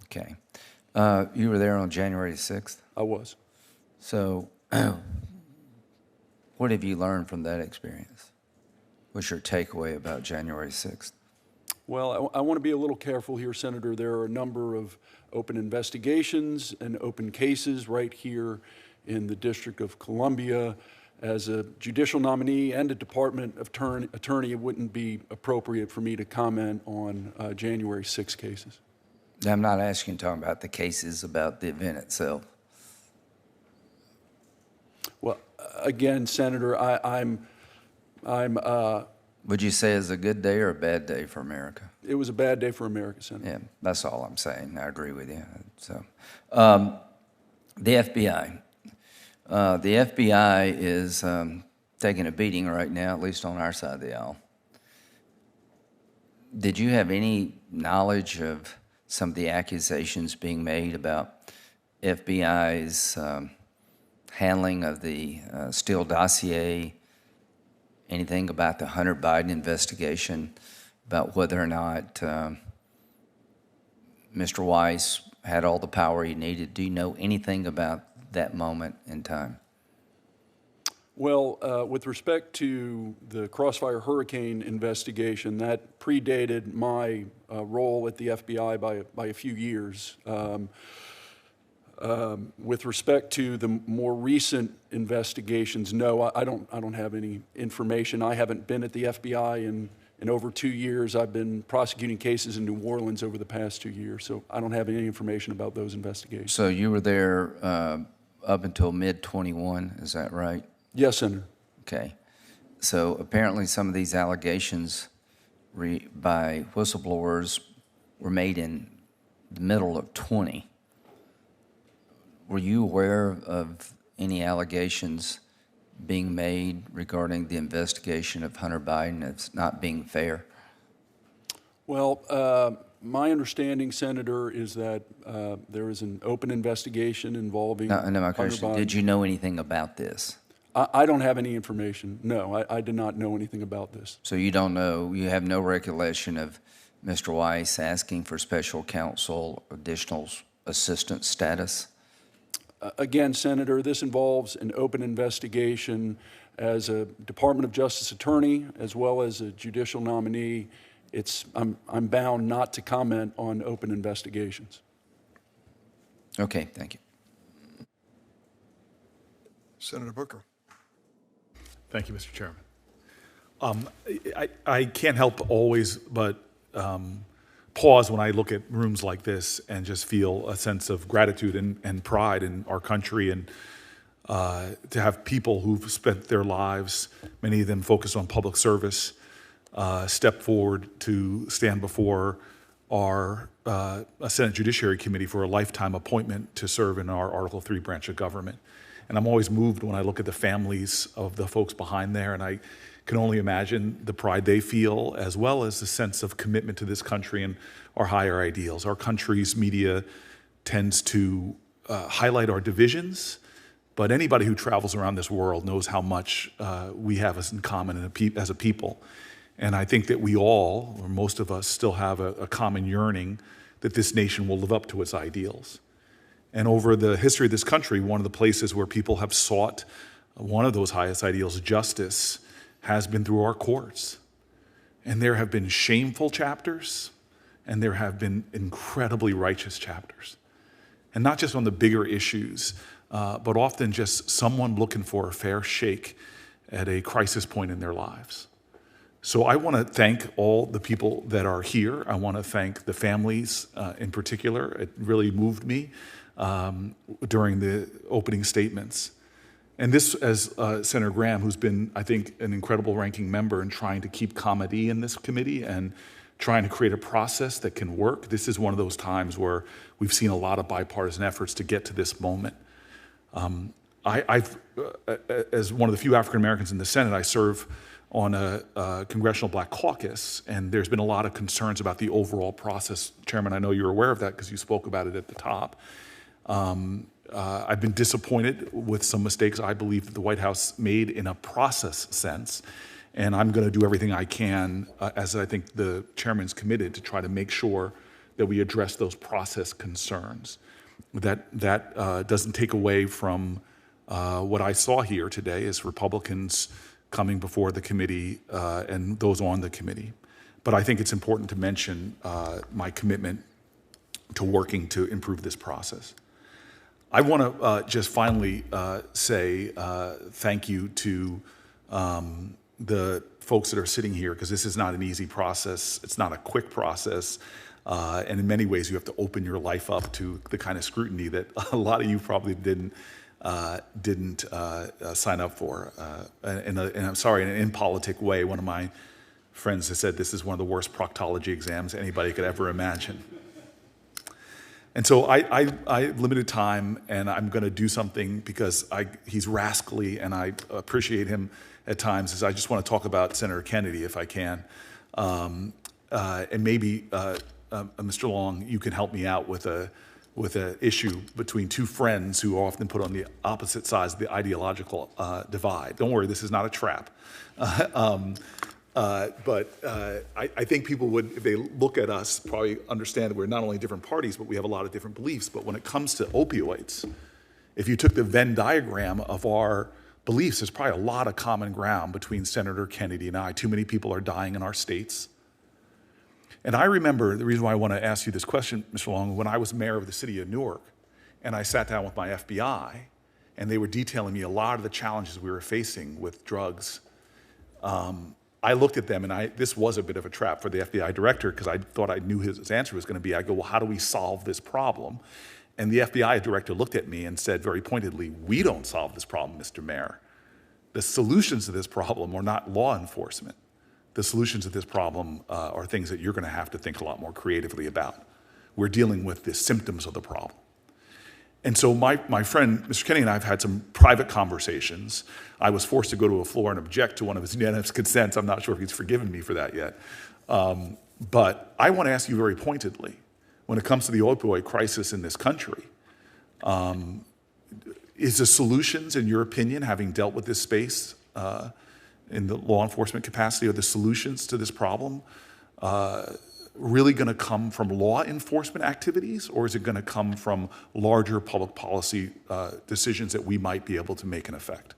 Okay. You were there on January 6th? I was. So what have you learned from that experience? What's your takeaway about January 6th? Well, I want to be a little careful here, Senator. There are a number of open investigations and open cases right here in the District of Columbia. As a judicial nominee and a department attorney, it wouldn't be appropriate for me to comment on January 6 cases. I'm not asking you to talk about the cases, about the event itself. Well, again, Senator, Would you say it's a good day or a bad day for America? It was a bad day for America, Senator. Yeah, that's all I'm saying. I agree with you. So, the FBI. The FBI is taking a beating right now, at least on our side of the aisle. Did you have any knowledge of some of the accusations being made about FBI's handling of the Steele dossier? Anything about the Hunter Biden investigation, about whether or not Mr. Weiss had all the power he needed? Do you know anything about that moment in time? Well, with respect to the Crossfire Hurricane investigation, that predated my role at the FBI by a few years. With respect to the more recent investigations, no, I don't have any information. I haven't been at the FBI in over 2 years. I've been prosecuting cases in New Orleans over the past 2 years, so I don't have any information about those investigations. So you were there up until mid-21, is that right? Yes, Senator. Okay. So apparently some of these allegations by whistleblowers were made in the middle of 20. Were you aware of any allegations being made regarding the investigation of Hunter Biden as not being fair? Well, my understanding, Senator, is that there is an open investigation involving No, my Hunter question, Biden. did you know anything about this? I don't have any information. No, I did not know anything about this. So you don't know, you have no recollection of Mr. Weiss asking for special counsel additional assistant status? Again, Senator, this involves an open investigation. As a Department of Justice attorney, as well as a judicial nominee, I'm bound not to comment on open investigations. Okay, thank you. Senator Booker. Thank you, Mr. Chairman. I can't help always but pause when I look at rooms like this and just feel a sense of gratitude and pride in our country, and to have people who've spent their lives, many of them focused on public service, step forward to stand before our Senate Judiciary Committee for a lifetime appointment to serve in our Article III branch of government. And I'm always moved when I look at the families of the folks behind there, and I can only imagine the pride they feel, as well as the sense of commitment to this country and our higher ideals. Our country's media tends to highlight our divisions, but anybody who travels around this world knows how much we have in common as a people. And I think that we all, or most of us, still have a common yearning that this nation will live up to its ideals. And over the history of this country, one of the places where people have sought one of those highest ideals, justice, has been through our courts. And there have been shameful chapters, and there have been incredibly righteous chapters. And not just on the bigger issues, but often just someone looking for a fair shake at a crisis point in their lives. So I want to thank all the people that are here. I want to thank the families in particular. It really moved me during the opening statements. And this, as Senator Graham, who's been, I think, an incredible ranking member in trying to keep comedy in this committee and trying to create a process that can work, this is one of those times where we've seen a lot of bipartisan efforts to get to this moment. I've, as one of the few African Americans in the Senate, I serve on a Congressional Black Caucus, and there's been a lot of concerns about the overall process. Chairman, I know you're aware of that because you spoke about it at the top. I've been disappointed with some mistakes I believe that the White House made in a process sense, and I'm going to do everything I can, as I think the chairman's committed, to try to make sure that we address those process concerns. That doesn't take away from what I saw here today as Republicans coming before the committee and those on the committee. But I think it's important to mention my commitment to working to improve this process. I want to just finally say thank you to the folks that are sitting here, because this is not an easy process. It's not a quick process. And in many ways, you have to open your life up to the kind of scrutiny that a lot of you probably didn't sign up for. And I'm sorry, in an impolitic way, one of my friends has said this is one of the worst proctology exams anybody could ever imagine. And so I have limited time, and I'm going to do something because he's rascally, and I appreciate him at times, is I just want to talk about Senator Kennedy, if I can. And maybe, Mr. Long, you can help me out with an issue between two friends who are often put on the opposite sides of the ideological divide. Don't worry, this is not a trap. But I think people would, if they look at us, probably understand that we're not only different parties, but we have a lot of different beliefs. But when it comes to opioids, if you took the Venn diagram of our beliefs, there's probably a lot of common ground between Senator Kennedy and I. Too many people are dying in our states. And I remember, the reason why I want to ask you this question, Mr. Long, when I was mayor of the city of Newark, and I sat down with my FBI, and they were detailing me a lot of the challenges we were facing with drugs. I looked at them, and this was a bit of a trap for the FBI director because I thought I knew his answer was going to be, I go, well, how do we solve this problem? And the FBI director looked at me and said very pointedly, we don't solve this problem, Mr. Mayor. The solutions to this problem are not law enforcement. The solutions to this problem are things that you're going to have to think a lot more creatively about. We're dealing with the symptoms of the problem. And so my friend, Mr. Kennedy, and I have had some private conversations. I was forced to go to a floor and object to one of his unanimous consents. I'm not sure if he's forgiven me for that yet. But I want to ask you very pointedly, when it comes to the opioid crisis in this country, is the solutions, in your opinion, having dealt with this space in the law enforcement capacity, are the solutions to this problem really going to come from law enforcement activities, or is it going to come from larger public policy decisions that we might be able to make an effect?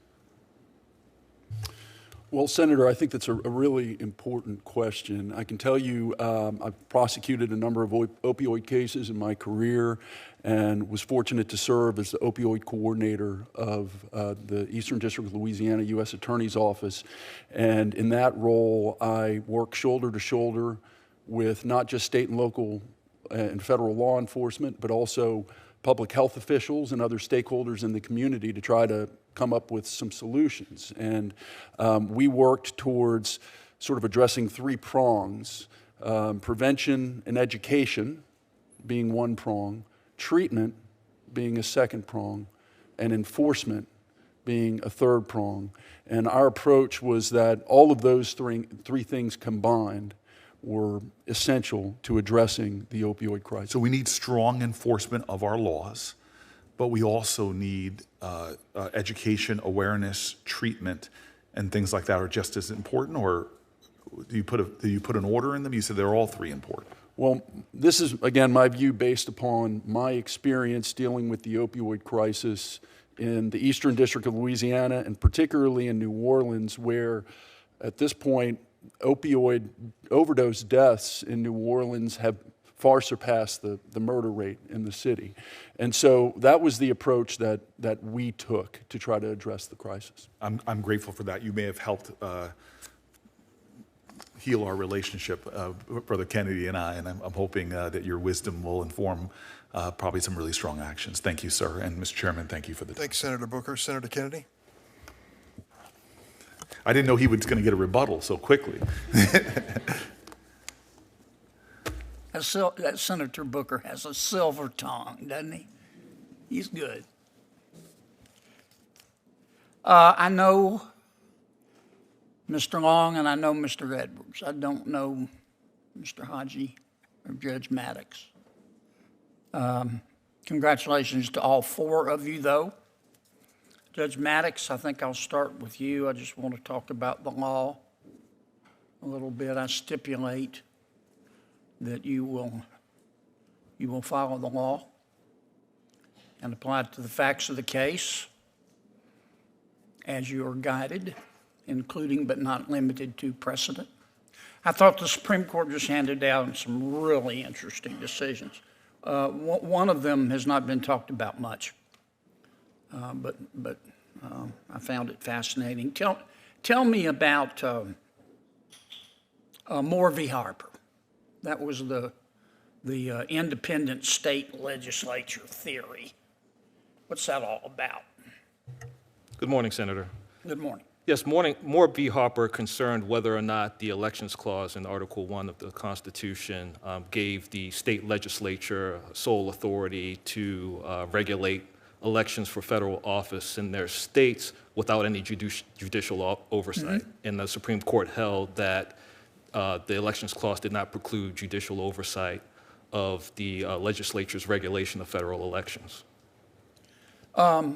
Well, Senator, I think that's a really important question. I can tell you I've prosecuted a number of opioid cases in my career and was fortunate to serve as the opioid coordinator of the Eastern District of Louisiana U.S. Attorney's Office. And in that role, I work shoulder to shoulder with not just state and local and federal law enforcement, but also public health officials and other stakeholders in the community to try to come up with some solutions. And we worked towards sort of addressing three prongs: prevention and education being one prong, treatment being a second prong, and enforcement being a third prong. And our approach was that all of those three things combined were essential to addressing the opioid crisis. So we need strong enforcement of our laws, but we also need education, awareness, treatment, and things like that are just as important, or do you put an order in them? You said they're all three important. Well, this is, again, my view based upon my experience dealing with the opioid crisis in the Eastern District of Louisiana, and particularly in New Orleans, where at this point, opioid overdose deaths in New Orleans have far surpassed the murder rate in the city. And so that was the approach that we took to try to address the crisis. I'm grateful for that. You may have helped heal our relationship, Brother Kennedy and I, and I'm hoping that your wisdom will inform probably some really strong actions. Thank you, sir. And Mr. Chairman, thank you for the time. Thanks, Senator Booker. Senator Kennedy? I didn't know he was going to get a rebuttal so quickly. That Senator Booker has a silver tongue, doesn't he? He's good. I know Mr. Long and I know Mr. Edwards. I don't know Mr. Haji or Judge Maddox. Congratulations to all four of you, though. Judge Maddox, I think I'll start with you. I just want to talk about the law a little bit. I stipulate that you will follow the law and apply it to the facts of the case as you are guided, including but not limited to precedent. I thought the Supreme Court just handed down some really interesting decisions. One of them has not been talked about much. But I found it fascinating. Tell me about Moore v. Harper. That was the independent state legislature theory. What's that all about? Good morning, Senator. Good morning. Yes, Moore v. Harper concerned whether or not the Elections Clause in Article 1 of the Constitution gave the state legislature sole authority to regulate elections for federal office in their states without any judicial oversight. Mm-hmm. And the Supreme Court held that the Elections Clause did not preclude judicial oversight of the legislature's regulation of federal elections. I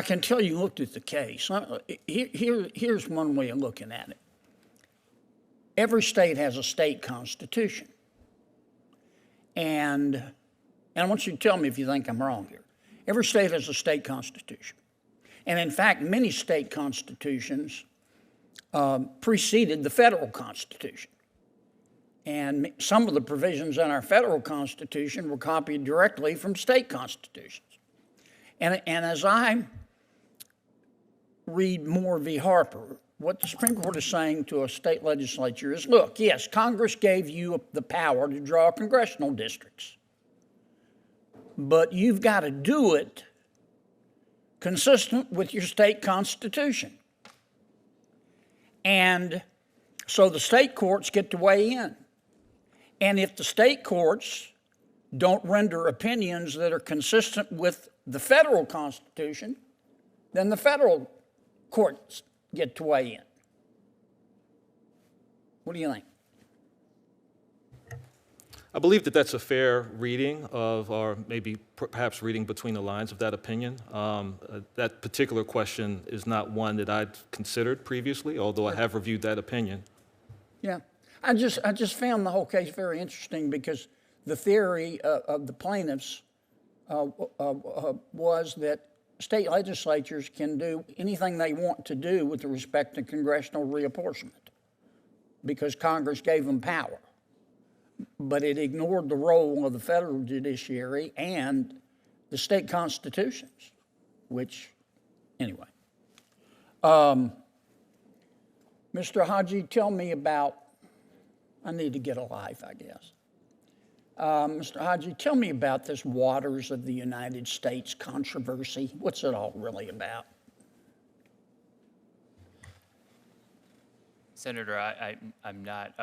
can tell you looked at the case. Here's one way of looking at it. Every state has a state constitution. And I want you to tell me if you think I'm wrong here. Every state has a state constitution. And in fact, many state constitutions preceded the federal constitution. And some of the provisions in our federal Constitution were copied directly from state constitutions. And as I read Moore v. Harper, what the Supreme Court is saying to a state legislature is, look, yes, Congress gave you the power to draw congressional districts, but you've got to do it consistent with your state constitution. And so the state courts get to weigh in. And if the state courts don't render opinions that are consistent with the federal Constitution, then the federal courts get to weigh in. What do you think? I believe that that's a fair reading of, or maybe perhaps reading between the lines of that opinion. That particular question is not one that I'd considered previously, although I have reviewed that opinion. Yeah, I just found the whole case very interesting because the theory of the plaintiffs was that state legislatures can do anything they want to do with respect to congressional reapportionment because Congress gave them power. But it ignored the role of the federal judiciary and the state constitutions, which, anyway. Mr. Haji, tell me about, I need to get a life, I guess. Mr. Haji, tell me about this waters of the United States controversy. What's it all really about? Senator, I'm not,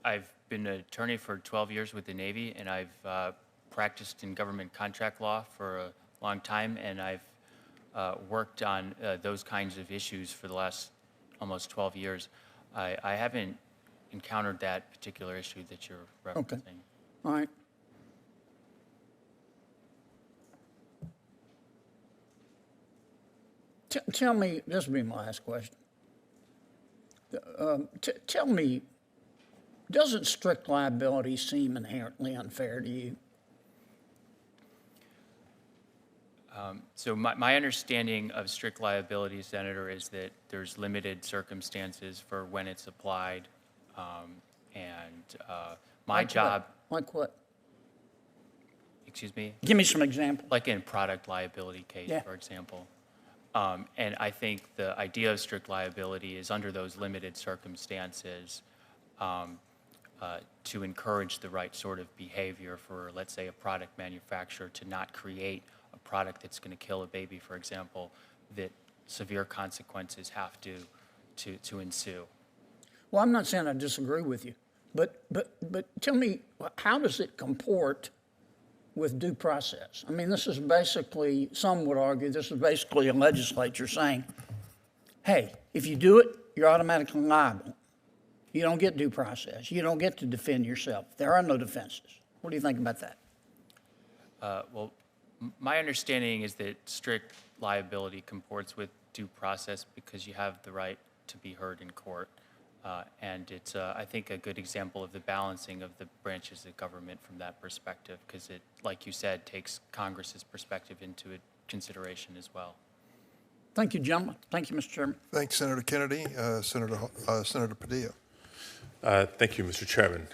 I've been an attorney for 12 years with the Navy, and I've practiced in government contract law for a long time, and I've worked on those kinds of issues for the last almost 12 years. I haven't encountered that particular issue that you're referencing. Okay. All right. Tell me, this will be my last question. Tell me, doesn't strict liability seem inherently unfair to you? So my understanding of strict liability, Senator, is that there's limited circumstances for when it's applied, and my Like job. What? Like what? Excuse me? Give me some examples. Like in product liability case, Yeah. for example. And I think the idea of strict liability is under those limited circumstances to encourage the right sort of behavior for, let's say, a product manufacturer to not create a product that's going to kill a baby, for example, that severe consequences have to ensue. Well, I'm not saying I disagree with you, but tell me, how does it comport with due process? I mean, this is basically, some would argue, this is basically a legislature saying, hey, if you do it, you're automatically liable. You don't get due process. You don't get to defend yourself. There are no defenses. What do you think about that? Well, my understanding is that strict liability comports with due process because you have the right to be heard in court. And it's, I think, a good example of the balancing of the branches of government from that perspective, because it, like you said, takes Congress's perspective into consideration as well. Thank you, gentlemen. Thank you, Mr. Chairman. Thanks, Senator Kennedy. Senator Padilla. Thank you, Mr. Chairman.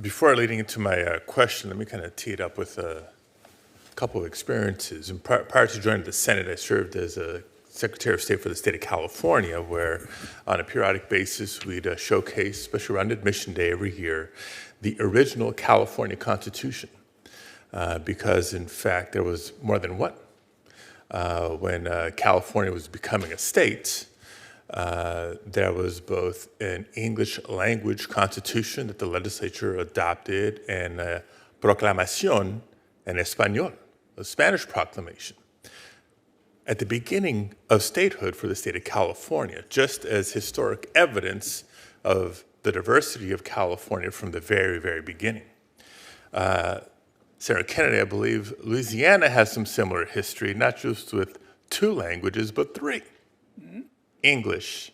Before leading into my question, let me kind of tee it up with a couple of experiences. And prior to joining the Senate, I served as a Secretary of State for the state of California, where on a periodic basis we'd showcase, especially around Admission Day every year, the original California Constitution, because in fact there was more than one. When California was becoming a state, there was both an English language constitution that the legislature adopted and a proclamación en español, a Spanish proclamation. At the beginning of statehood for the state of California, just as historic evidence of the diversity of California from the very, very beginning. Senator Kennedy, I believe Louisiana has some similar history, not just with two languages, but three. Mm-hmm. English,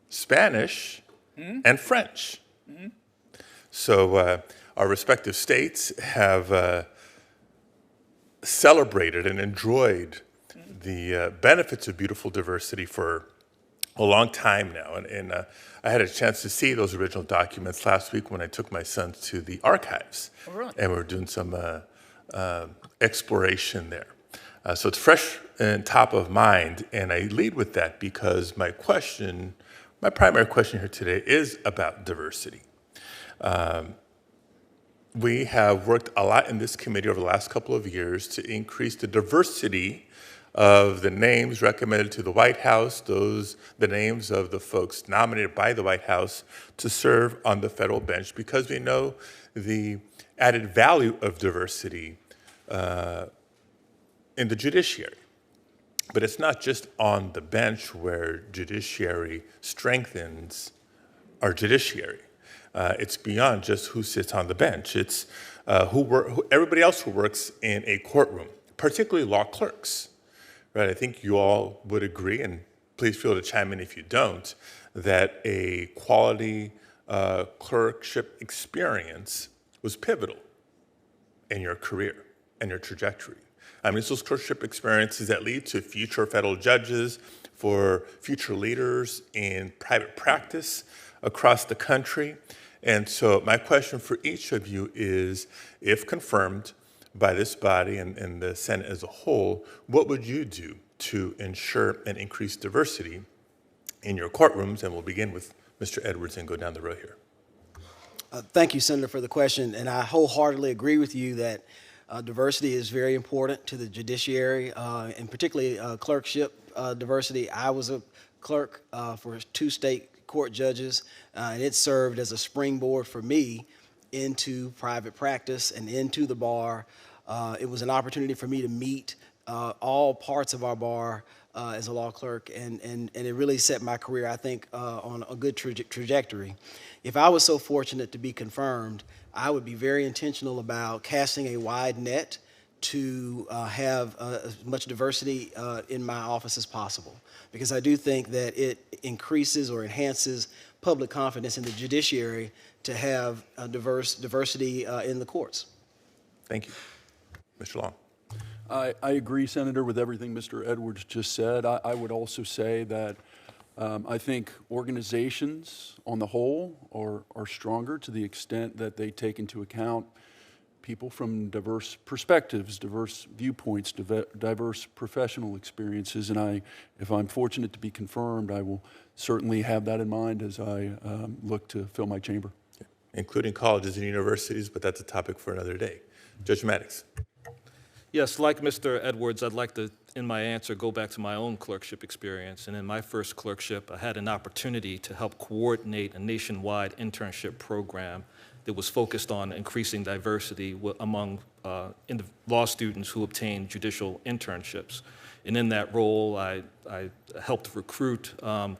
Spanish, and French. Mm-hmm. So our respective states have celebrated and enjoyed the benefits of beautiful diversity for a long time now, and I had a chance to see those original documents last week when I took my sons to the archives. Oh, really? And we were doing some exploration there. So it's fresh and top of mind, and I lead with that because my primary question here today is about diversity. We have worked a lot in this committee over the last couple of years to increase the diversity of the names recommended to the White House, the names of the folks nominated by the White House to serve on the federal bench, because we know the added value of diversity in the judiciary. But it's not just on the bench where judiciary strengthens our judiciary. It's beyond just who sits on the bench. It's everybody else who works in a courtroom, particularly law clerks. Right? I think you all would agree, and please feel to chime in if you don't, that a quality clerkship experience was pivotal in your career and your trajectory. I mean, it's those clerkship experiences that lead to future federal judges, for future leaders in private practice across the country. And so my question for each of you is, if confirmed by this body and the Senate as a whole, what would you do to ensure and increase diversity in your courtrooms? And we'll begin with Mr. Edwards and go down the row here. Thank you, Senator, for the question. And I wholeheartedly agree with you that diversity is very important to the judiciary, and particularly clerkship diversity. I was a clerk for 2 state court judges, and it served as a springboard for me into private practice and into the bar. It was an opportunity for me to meet all parts of our bar as a law clerk, and it really set my career, I think, on a good trajectory. If I was so fortunate to be confirmed, I would be very intentional about casting a wide net to have as much diversity in my office as possible, because I do think that it increases or enhances public confidence in the judiciary to have diversity in the courts. Thank you. Mr. Long. I agree, Senator, with everything Mr. Edwards just said. I would also say that I think organizations on the whole are stronger to the extent that they take into account people from diverse perspectives, diverse viewpoints, diverse professional experiences. And if I'm fortunate to be confirmed, I will certainly have that in mind as I look to fill my chamber. Including colleges and universities, but that's a topic for another day. Judge Maddox. Yes, like Mr. Edwards, I'd like to, in my answer, go back to my own clerkship experience. And in my first clerkship, I had an opportunity to help coordinate a nationwide internship program that was focused on increasing diversity among law students who obtained judicial internships. And in that role, I helped recruit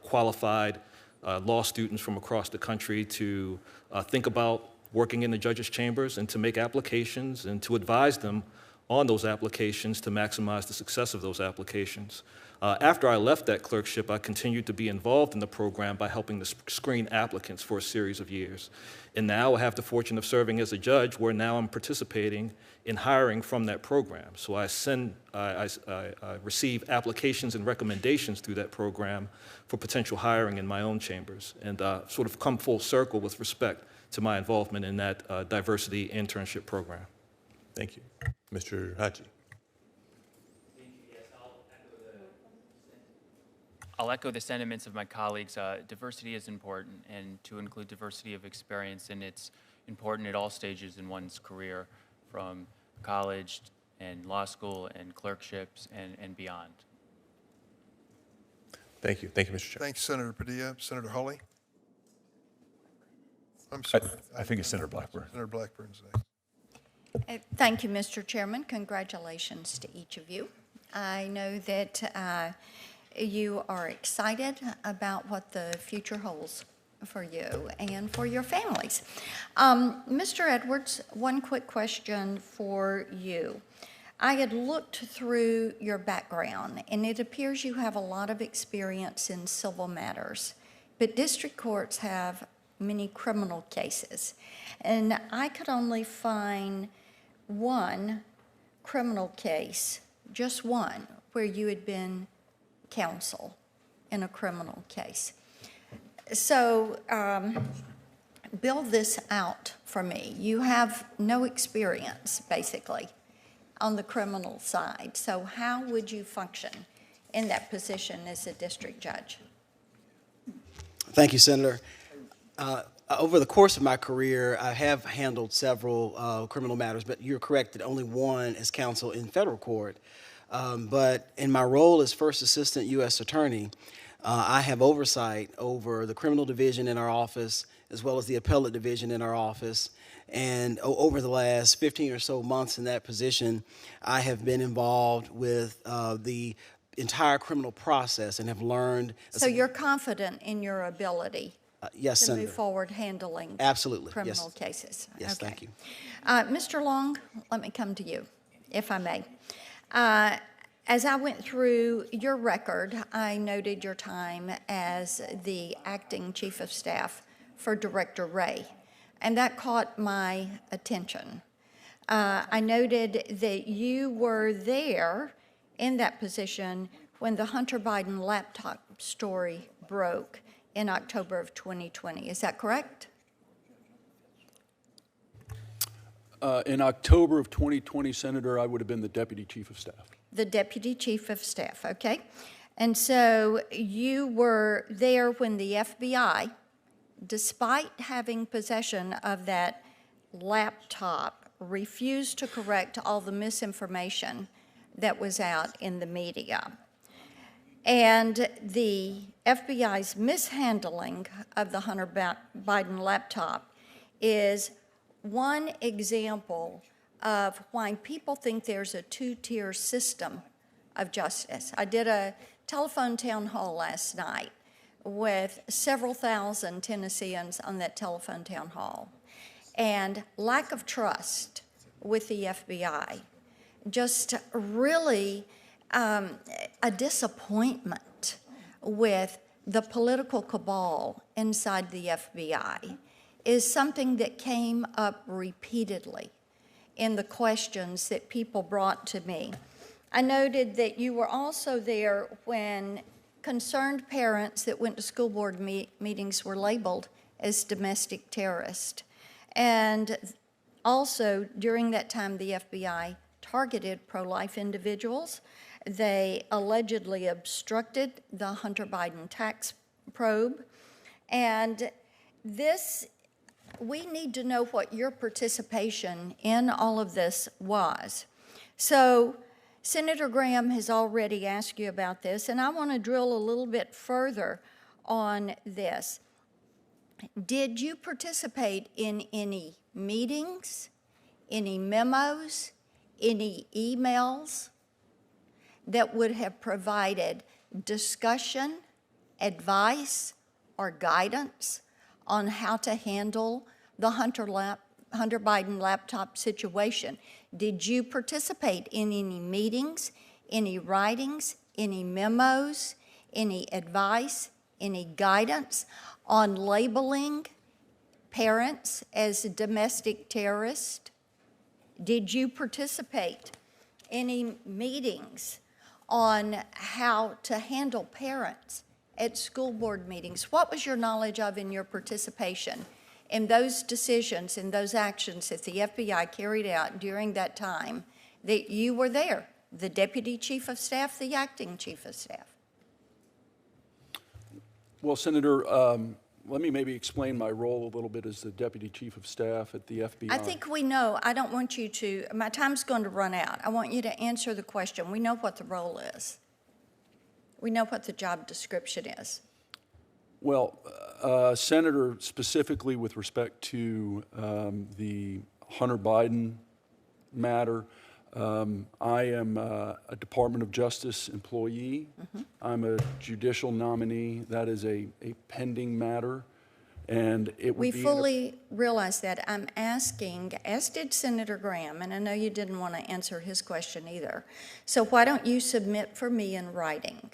qualified law students from across the country to think about working in the judges' chambers and to make applications and to advise them on those applications to maximize the success of those applications. After I left that clerkship, I continued to be involved in the program by helping to screen applicants for a series of years. And now I have the fortune of serving as a judge, where now I'm participating in hiring from that program. So I receive applications and recommendations through that program for potential hiring in my own chambers, and sort of come full circle with respect to my involvement in that diversity internship program. Thank you. Mr. Haji. I'll echo the sentiments of my colleagues. Diversity is important, and to include diversity of experience, and it's important at all stages in one's career, from college and law school and clerkships and beyond. Thank you. Thank you, Mr. Chair. Thanks, Senator Padilla. Senator Hawley? I'm I sorry. think it's Senator Blackburn. Senator Blackburn's next. Thank you, Mr. Chairman. Congratulations to each of you. I know that you are excited about what the future holds for you and for your families. Mr. Edwards, one quick question for you. I had looked through your background, and it appears you have a lot of experience in civil matters, but district courts have many criminal cases. And I could only find one criminal case, just one, where you had been counsel in a criminal case. So build this out for me. You have no experience, basically, on the criminal side. So how would you function in that position as a district judge? Thank you, Senator. Over the course of my career, I have handled several criminal matters, but you're correct that only one as counsel in federal court. But in my role as First Assistant U.S. Attorney, I have oversight over the criminal division in our office, as well as the appellate division in our office. And over the last 15 or so months in that position, I have been involved with the entire criminal process and have learned. So you're confident in your ability yes, to Senator. move forward handling Absolutely. criminal Yes. cases? Yes, Okay. thank you. Mr. Long, let me come to you, if I may. As I went through your record, I noted your time as the acting chief of staff for Director Ray, and that caught my attention. I noted that you were there in that position when the Hunter Biden laptop story broke in October of 2020. Is that correct? In October of 2020, Senator, I would have been the deputy chief of staff. The deputy chief of staff, okay. And so you were there when the FBI, despite having possession of that laptop, refused to correct all the misinformation that was out in the media. And the FBI's mishandling of the Hunter Biden laptop is one example of why people think there's a two-tier system of justice. I did a telephone town hall last night with several thousand Tennesseans on that telephone town hall. And lack of trust with the FBI, just really a disappointment with the political cabal inside the FBI is something that came up repeatedly in the questions that people brought to me. I noted that you were also there when concerned parents that went to school board meetings were labeled as domestic terrorists. And also, during that time, the FBI targeted pro-life individuals. They allegedly obstructed the Hunter Biden tax probe. And this, we need to know what your participation in all of this was. So Senator Graham has already asked you about this, and I want to drill a little bit further on this. Did you participate in any meetings, any memos, any emails that would have provided discussion, advice, or guidance on how to handle the Hunter Biden laptop situation? Did you participate in any meetings, any writings, any memos, any advice, any guidance on labeling parents as domestic terrorists? Did you participate in any meetings on how to handle parents at school board meetings? What was your knowledge of in your participation in those decisions and those actions that the FBI carried out during that time that you were there, the deputy chief of staff, the acting chief of staff? Well, Senator, let me maybe explain my role a little bit as the deputy chief of staff at the FBI. I think we know. I don't want you to, my time's going to run out. I want you to answer the question. We know what the role is. We know what the job description is. Well, Senator, specifically with respect to the Hunter Biden matter, I am a Department of Justice employee. Mm-hmm. I'm a judicial nominee. That is a pending matter, and it would We be... fully realize that. I'm asking, as did Senator Graham, and I know you didn't want to answer his question either, so why don't you submit for me in writing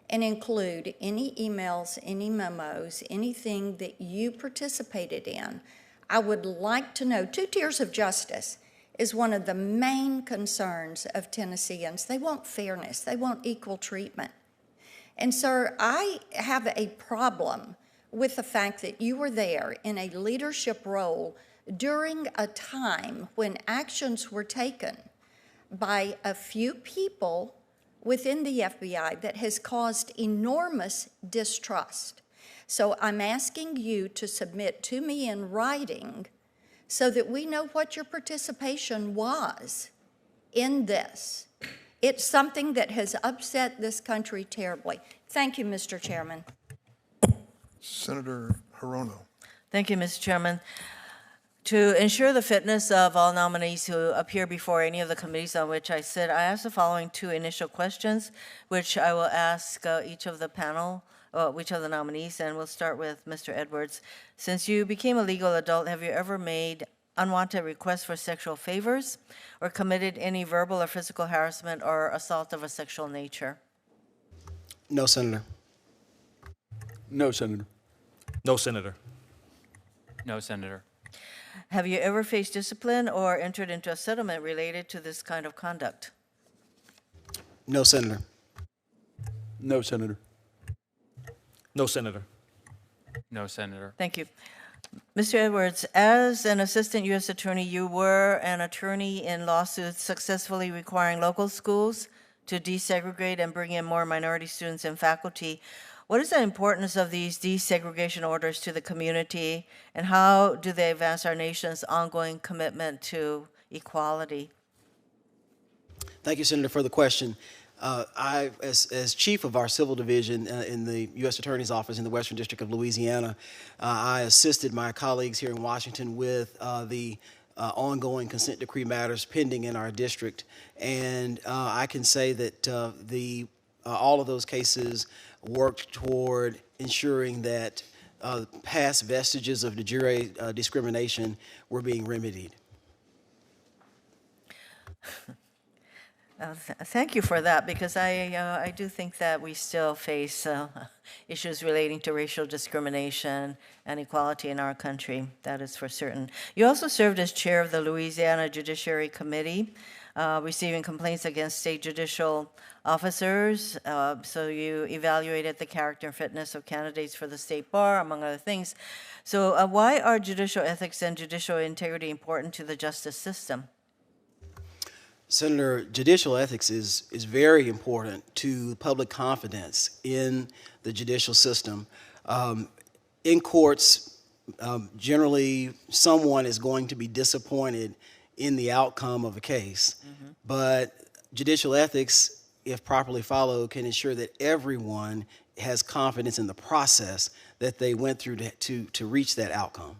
and include any emails, any memos, anything that you participated in? I would like to know. Two tiers of justice is one of the main concerns of Tennesseans. They want fairness. They want equal treatment. And sir, I have a problem with the fact that you were there in a leadership role during a time when actions were taken by a few people within the FBI that has caused enormous distrust. So I'm asking you to submit to me in writing so that we know what your participation was in this. It's something that has upset this country terribly. Thank you, Mr. Chairman. Senator Hirono. Thank you, Mr. Chairman. To ensure the fitness of all nominees who appear before any of the committees on which I sit, I ask the following two initial questions, which I will ask each of the panel, each of the nominees, and we'll start with Mr. Edwards. Since you became a legal adult, have you ever made unwanted requests for sexual favors or committed any verbal or physical harassment or assault of a sexual nature? No, Senator. No, Senator. No, Senator. No, Senator. Have you ever faced discipline or entered into a settlement related to this kind of conduct? No, Senator. No, Senator. No, Senator. No, Senator. Thank you. Mr. Edwards, as an assistant U.S. attorney, you were an attorney in lawsuits successfully requiring local schools to desegregate and bring in more minority students and faculty. What is the importance of these desegregation orders to the community, and how do they advance our nation's ongoing commitment to equality? Thank you, Senator, for the question. I, as chief of our civil division in the U.S. Attorney's Office in the Western District of Louisiana, I assisted my colleagues here in Washington with the ongoing consent decree matters pending in our district. And I can say that all of those cases worked toward ensuring that past vestiges of de jure discrimination were being remedied. Thank you for that, because I do think that we still face issues relating to racial discrimination and equality in our country. That is for certain. You also served as chair of the Louisiana Judiciary Committee, receiving complaints against state judicial officers. So you evaluated the character and fitness of candidates for the state bar, among other things. So why are judicial ethics and judicial integrity important to the justice system? Senator, judicial ethics is very important to public confidence in the judicial system. In courts, generally, someone is going to be disappointed in the outcome of a case, but judicial ethics, if properly followed, can ensure that everyone has confidence in the process that they went through to reach that outcome.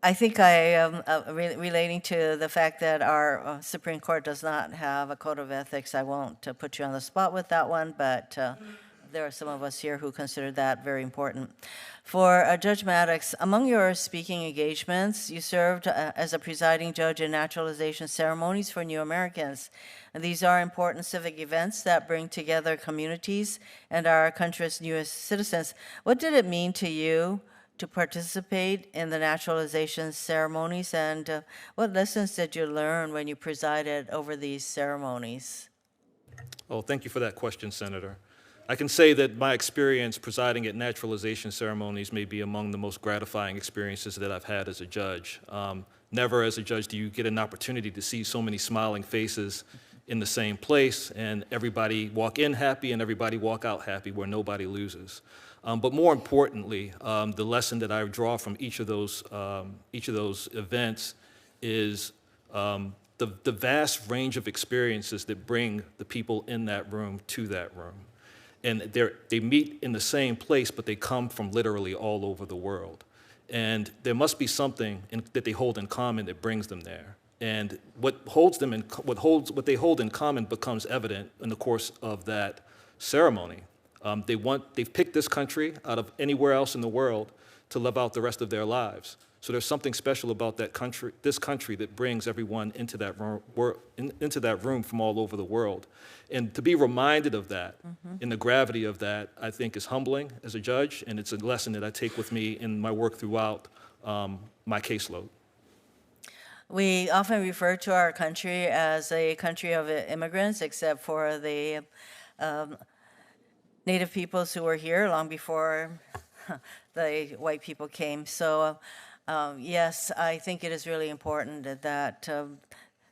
I think I am relating to the fact that our Supreme Court does not have a code of ethics. I won't put you on the spot with that one, but there are some of us here who consider that very important. For Judge Maddox, among your speaking engagements, you served as a presiding judge in naturalization ceremonies for new Americans. And these are important civic events that bring together communities and our country's newest citizens. What did it mean to you to participate in the naturalization ceremonies, and what lessons did you learn when you presided over these ceremonies? Oh, thank you for that question, Senator. I can say that my experience presiding at naturalization ceremonies may be among the most gratifying experiences that I've had as a judge. Never as a judge do you get an opportunity to see so many smiling faces in the same place, and everybody walk in happy and everybody walk out happy, where nobody loses. But more importantly, the lesson that I draw from each of those events is the vast range of experiences that bring the people in that room to that room. And they meet in the same place, but they come from literally all over the world. And there must be something that they hold in common that brings them there. And what they hold in common becomes evident in the course of that ceremony. They've picked this country out of anywhere else in the world to live out the rest of their lives. So there's something special about this country that brings everyone into that room from all over the world. And to be reminded of that, and the gravity of that, I think is humbling as a judge, and it's a lesson that I take with me in my work throughout my caseload. we often refer to our country as a country of immigrants, except for the Native peoples who were here long before the white people came. So, yes, I think it is really important that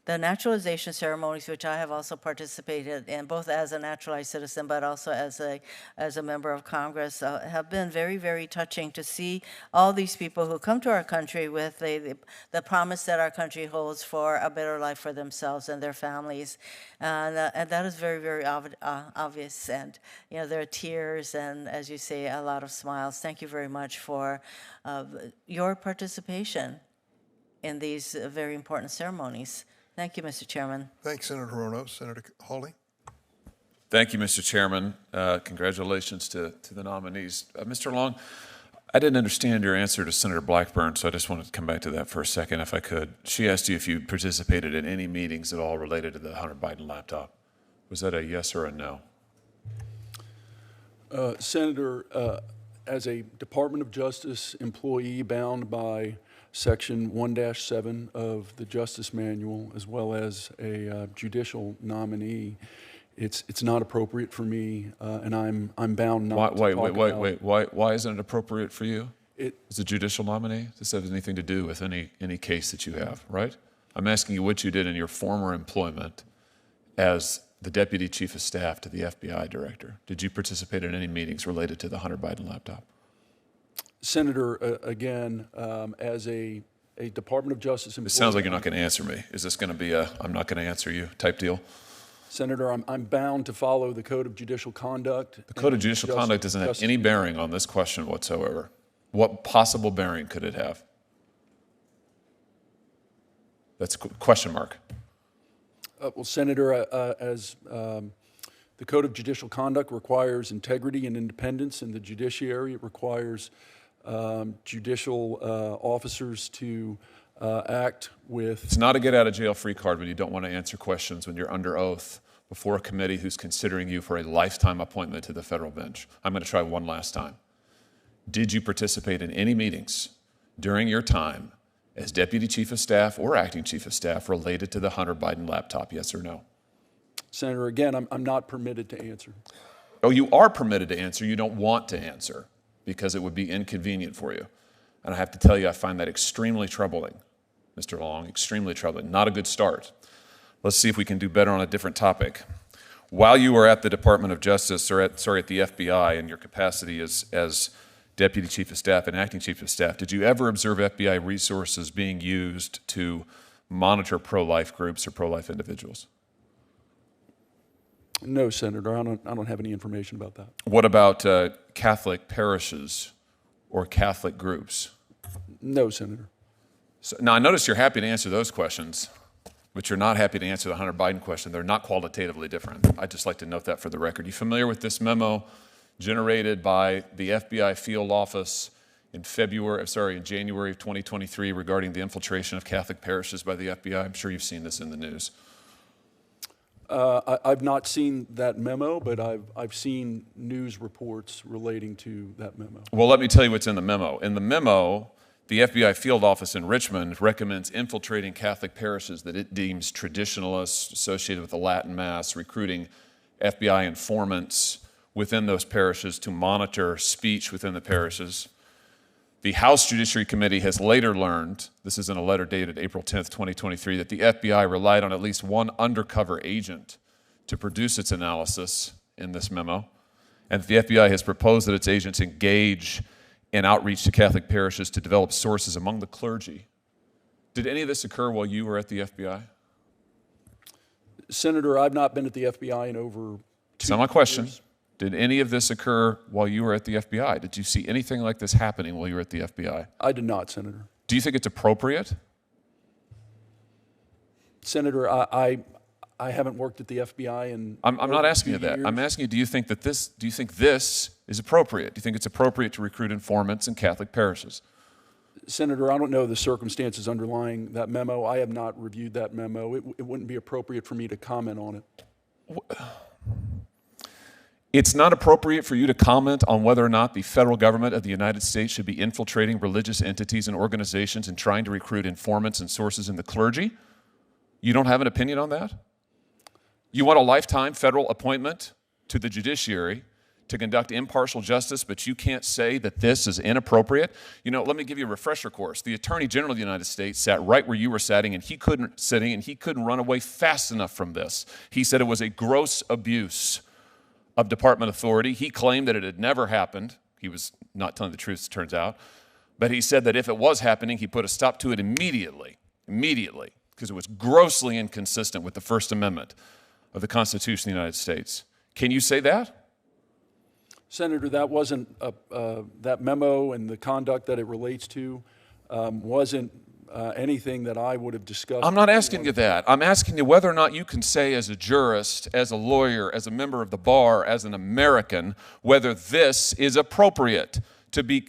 the naturalization ceremonies, which I have also participated in, both as a naturalized citizen but also as a member of Congress, have been very, very touching to see all these people who come to our country with the promise that our country holds for a better life for themselves and their families, and that is very, very obvious. And there are tears and, as you say, a lot of smiles. Thank you very much for your participation in these very important ceremonies. Thank you, Mr. Chairman. Thanks, Senator Rono. Senator Hawley? Thank you, Mr. Chairman. Congratulations to the nominees. Mr. Long, I didn't understand your answer to Senator Blackburn, so I just wanted to come back to that for a second, if I could. She asked you if you participated in any meetings at all related to the Hunter Biden laptop. Was that a yes or a no? Senator, as a Department of Justice employee bound by Section 1-7 of the Justice Manual, as well as a judicial nominee, it's not appropriate for me, and I'm bound not to talk about. Why isn't it appropriate for you? As a judicial nominee? This has anything to do with any case that you have, right? I'm asking you what you did in your former employment as the Deputy Chief of Staff to the FBI Director. Did you participate in any meetings related to the Hunter Biden laptop? Senator, again, as a Department of Justice employee. It sounds like you're not going to answer me. Is this going to be a I'm not going to answer you type deal? Senator, I'm bound to follow the Code of Judicial Conduct. The Code of Judicial Conduct doesn't have any bearing on this question whatsoever. What possible bearing could it have? That's a question mark. Well, Senator, as the Code of Judicial Conduct requires integrity and independence in the judiciary, it requires judicial officers to act with. It's not a get out of jail free card when you don't want to answer questions when you're under oath before a committee who's considering you for a lifetime appointment to the federal bench. I'm going to try one last time. Did you participate in any meetings during your time as Deputy Chief of Staff or Acting Chief of Staff related to the Hunter Biden laptop, yes or no? Senator, again, I'm not permitted to answer. Oh, you are permitted to answer. You don't want to answer because it would be inconvenient for you. And I have to tell you, I find that extremely troubling, Mr. Long, extremely troubling. Not a good start. Let's see if we can do better on a different topic. While you were at the Department of Justice, or at the FBI in your capacity as Deputy Chief of Staff and Acting Chief of Staff, did you ever observe FBI resources being used to monitor pro-life groups or pro-life individuals? No, Senator, I don't have any information about that. What about Catholic parishes or Catholic groups? No, Senator. So, now, I notice you're happy to answer those questions, but you're not happy to answer the Hunter Biden question. They're not qualitatively different. I'd just like to note that for the record. You familiar with this memo generated by the FBI field office in January of 2023 regarding the infiltration of Catholic parishes by the FBI? I'm sure you've seen this in the news. I've not seen that memo, but I've seen news reports relating to that memo. Well, let me tell you what's in the memo. In the memo, the FBI field office in Richmond recommends infiltrating Catholic parishes that it deems traditionalists associated with the Latin Mass, recruiting FBI informants within those parishes to monitor speech within the parishes. The House Judiciary Committee has later learned, this is in a letter dated April 10th, 2023, that the FBI relied on at least one undercover agent to produce its analysis in this memo, and the FBI has proposed that its agents engage in outreach to Catholic parishes to develop sources among the clergy. Did any of this occur while you were at the FBI? Senator, I've not been at the FBI in over 2 That's not my question. years. Did any of this occur while you were at the FBI? Did you see anything like this happening while you were at the FBI? I did not, Senator. Do you think it's appropriate? Senator, I haven't worked at the FBI in I'm not asking you 2 that. years. I'm asking you, do you think this is appropriate? Do you think it's appropriate to recruit informants in Catholic parishes? Senator, I don't know the circumstances underlying that memo. I have not reviewed that memo. It wouldn't be appropriate for me to comment on it. It's not appropriate for you to comment on whether or not the federal government of the United States should be infiltrating religious entities and organizations and trying to recruit informants and sources in the clergy. You don't have an opinion on that? You want a lifetime federal appointment to the judiciary to conduct impartial justice, but you can't say that this is inappropriate? You know, let me give you a refresher course. The Attorney General of the United States sat right where you were sitting, and he couldn't run away fast enough from this. He said it was a gross abuse of department authority. He claimed that it had never happened. He was not telling the truth, it turns out. But he said that if it was happening, he put a stop to it immediately, because it was grossly inconsistent with the First Amendment of the Constitution of the United States. Can you say that? Senator, that wasn't, that memo and the conduct that it relates to wasn't anything that I would have discussed. I'm not asking you that. I'm asking you whether or not you can say as a jurist, as a lawyer, as a member of the bar, as an American, whether this is appropriate to be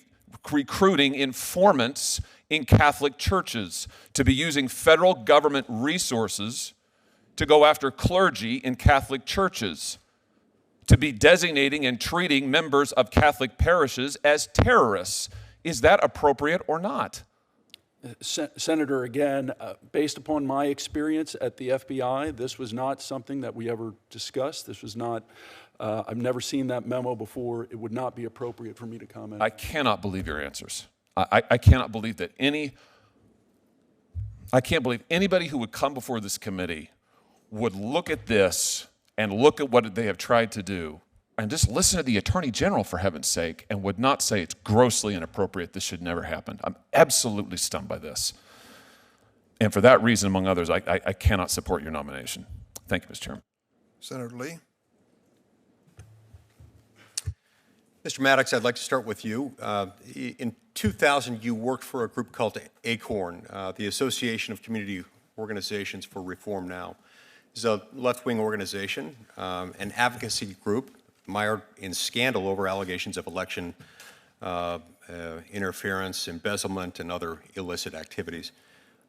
recruiting informants in Catholic churches, to be using federal government resources to go after clergy in Catholic churches, to be designating and treating members of Catholic parishes as terrorists. Is that appropriate or not? Senator, again, based upon my experience at the FBI, this was not something that we ever discussed. This was not, I've never seen that memo before. It would not be appropriate for me to comment. I cannot believe your answers. I cannot believe that I can't believe anybody who would come before this committee would look at this and look at what they have tried to do and just listen to the Attorney General, for heaven's sake, and would not say it's grossly inappropriate, this should never happen. I'm absolutely stunned by this. And for that reason, among others, I cannot support your nomination. Thank you, Mr. Chairman. Senator Lee. Mr. Maddox, I'd like to start with you. In 2000, you worked for a group called ACORN, the Association of Community Organizations for Reform Now. It's a left-wing organization, an advocacy group mired in scandal over allegations of election interference, embezzlement, and other illicit activities.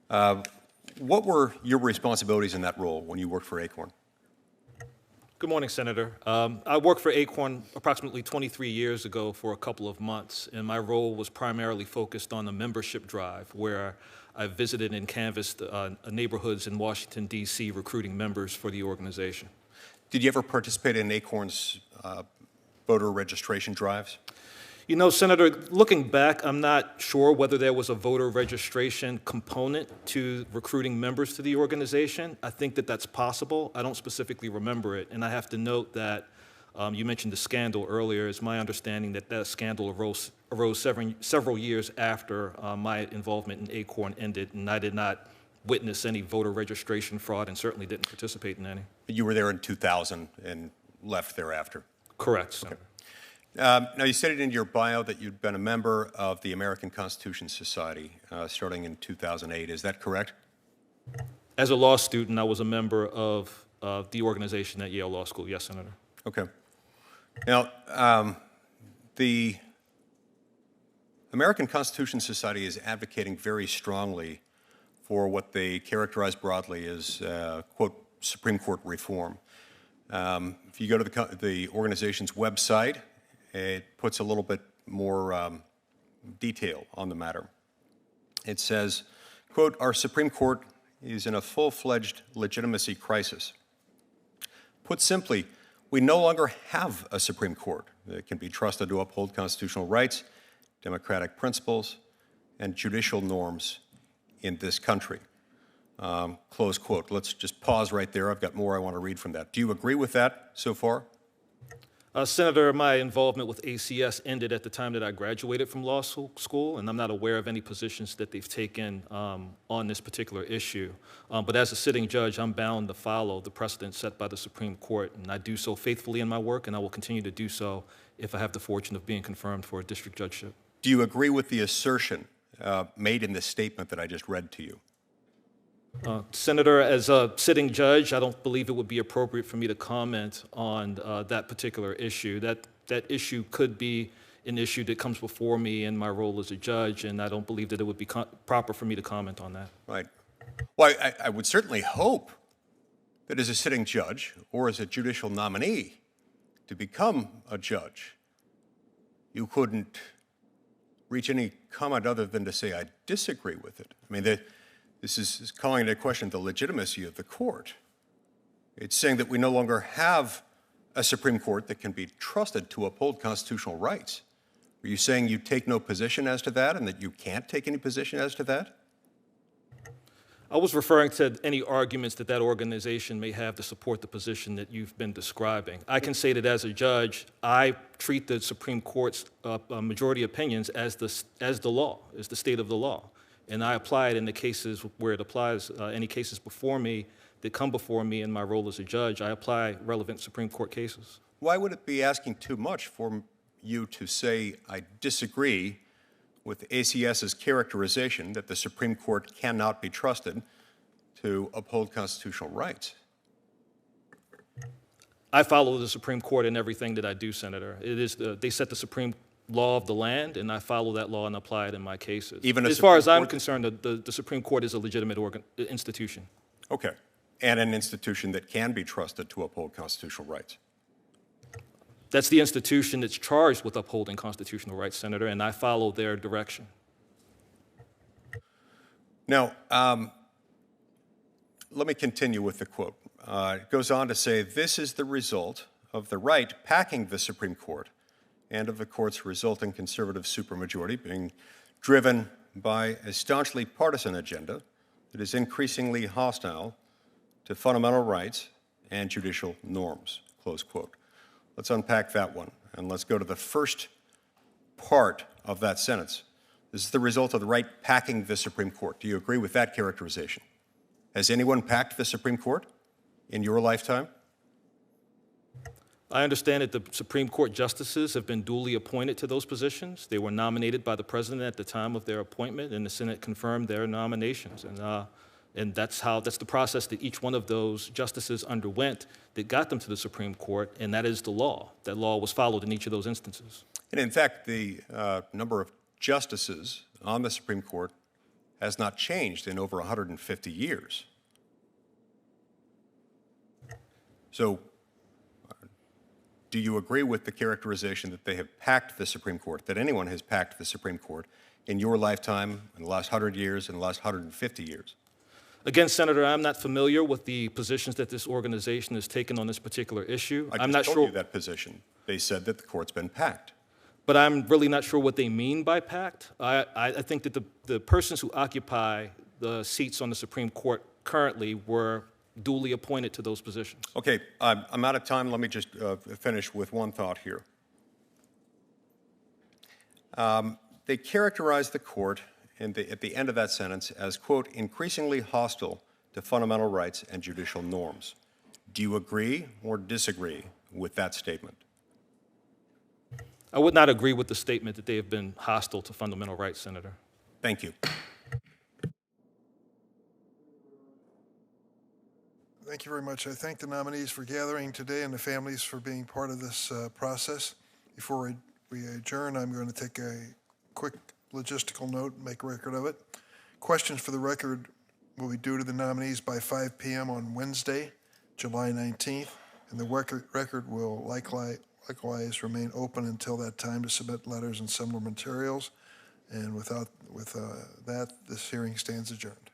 What were your responsibilities in that role when you worked for ACORN? Good morning, Senator. I worked for ACORN approximately 23 years ago for a couple of months, and my role was primarily focused on the membership drive, where I visited and canvassed neighborhoods in Washington, D.C., recruiting members for the organization. Did you ever participate in ACORN's voter registration drives? You know, Senator, looking back, I'm not sure whether there was a voter registration component to recruiting members to the organization. I think that that's possible. I don't specifically remember it. And I have to note that you mentioned the scandal earlier. It's my understanding that that scandal arose several years after my involvement in ACORN ended, and I did not witness any voter registration fraud and certainly didn't participate in any. You were there in 2000 and left thereafter? Correct, Senator. Okay. Now, you stated in your bio that you'd been a member of the American Constitution Society starting in 2008. Is that correct? As a law student, I was a member of the organization at Yale Law School. Yes, Senator. Okay. Now, the American Constitution Society is advocating very strongly for what they characterize broadly as, quote, Supreme Court reform. If you go to the organization's website, it puts a little bit more detail on the matter. It says, quote, our Supreme Court is in a full-fledged legitimacy crisis. Put simply, we no longer have a Supreme Court that can be trusted to uphold constitutional rights, democratic principles, and judicial norms in this country. Close quote. Let's just pause right there. I've got more I want to read from that. Do you agree with that so far? Senator, my involvement with ACS ended at the time that I graduated from law school, and I'm not aware of any positions that they've taken on this particular issue. But as a sitting judge, I'm bound to follow the precedent set by the Supreme Court, and I do so faithfully in my work, and I will continue to do so if I have the fortune of being confirmed for a district judgeship. Do you agree with the assertion made in the statement that I just read to you? Senator, as a sitting judge, I don't believe it would be appropriate for me to comment on that particular issue. That issue could be an issue that comes before me in my role as a judge, and I don't believe that it would be proper for me to comment on that. Right. Well, I would certainly hope that as a sitting judge or as a judicial nominee to become a judge, you couldn't reach any comment other than to say, I disagree with it. I mean, this is calling into question the legitimacy of the court. It's saying that we no longer have a Supreme Court that can be trusted to uphold constitutional rights. Are you saying you take no position as to that and that you can't take any position as to that? I was referring to any arguments that that organization may have to support the position that you've been describing. I can say that as a judge, I treat the Supreme Court's majority opinions as the law, as the state of the law. And I apply it in the cases where it applies, any cases before me that come before me in my role as a judge. I apply relevant Supreme Court cases. Why would it be asking too much for you to say, I disagree with ACS's characterization that the Supreme Court cannot be trusted to uphold constitutional rights? I follow the Supreme Court in everything that I do, Senator. They set the supreme law of the land, and I follow that law and apply it in my cases. Even as far as I'm concerned, the Supreme Court is a legitimate institution. Okay. And an institution that can be trusted to uphold constitutional rights. That's the institution that's charged with upholding constitutional rights, Senator, and I follow their direction. Now, let me continue with the quote. It goes on to say, this is the result of the right packing the Supreme Court and of the court's resulting conservative supermajority being driven by a staunchly partisan agenda that is increasingly hostile to fundamental rights and judicial norms, close quote. Let's unpack that one, and let's go to the first part of that sentence. This is the result of the right packing the Supreme Court. Do you agree with that characterization? Has anyone packed the Supreme Court in your lifetime? I understand that the Supreme Court justices have been duly appointed to those positions. They were nominated by the president at the time of their appointment, and the Senate confirmed their nominations. And that's the process that each one of those justices underwent that got them to the Supreme Court, and that is the law. That law was followed in each of those instances. And in fact, the number of justices on the Supreme Court has not changed in over 150 years. So, do you agree with the characterization that they have packed the Supreme Court, that anyone has packed the Supreme Court in your lifetime, in the last 100 years, in the last 150 years? Again, Senator, I'm not familiar with the positions that this organization has taken on this particular issue. I'm not sure. You that position. They said that the court's been packed. But I'm really not sure what they mean by packed. I think that the persons who occupy the seats on the Supreme Court currently were duly appointed to those positions. Okay, I'm out of time. Let me just finish with one thought here. They characterized the court at the end of that sentence as, quote, increasingly hostile to fundamental rights and judicial norms. Do you agree or disagree with that statement? I would not agree with the statement that they have been hostile to fundamental rights, Senator. Thank you. Thank you very much. I thank the nominees for gathering today and the families for being part of this process. Before we adjourn, I'm going to take a quick logistical note and make a record of it. Questions for the record will be due to the nominees by 5 p.m. on Wednesday, July 19th, and the record will likewise remain open until that time to submit letters and similar materials. And with that, this hearing stands adjourned.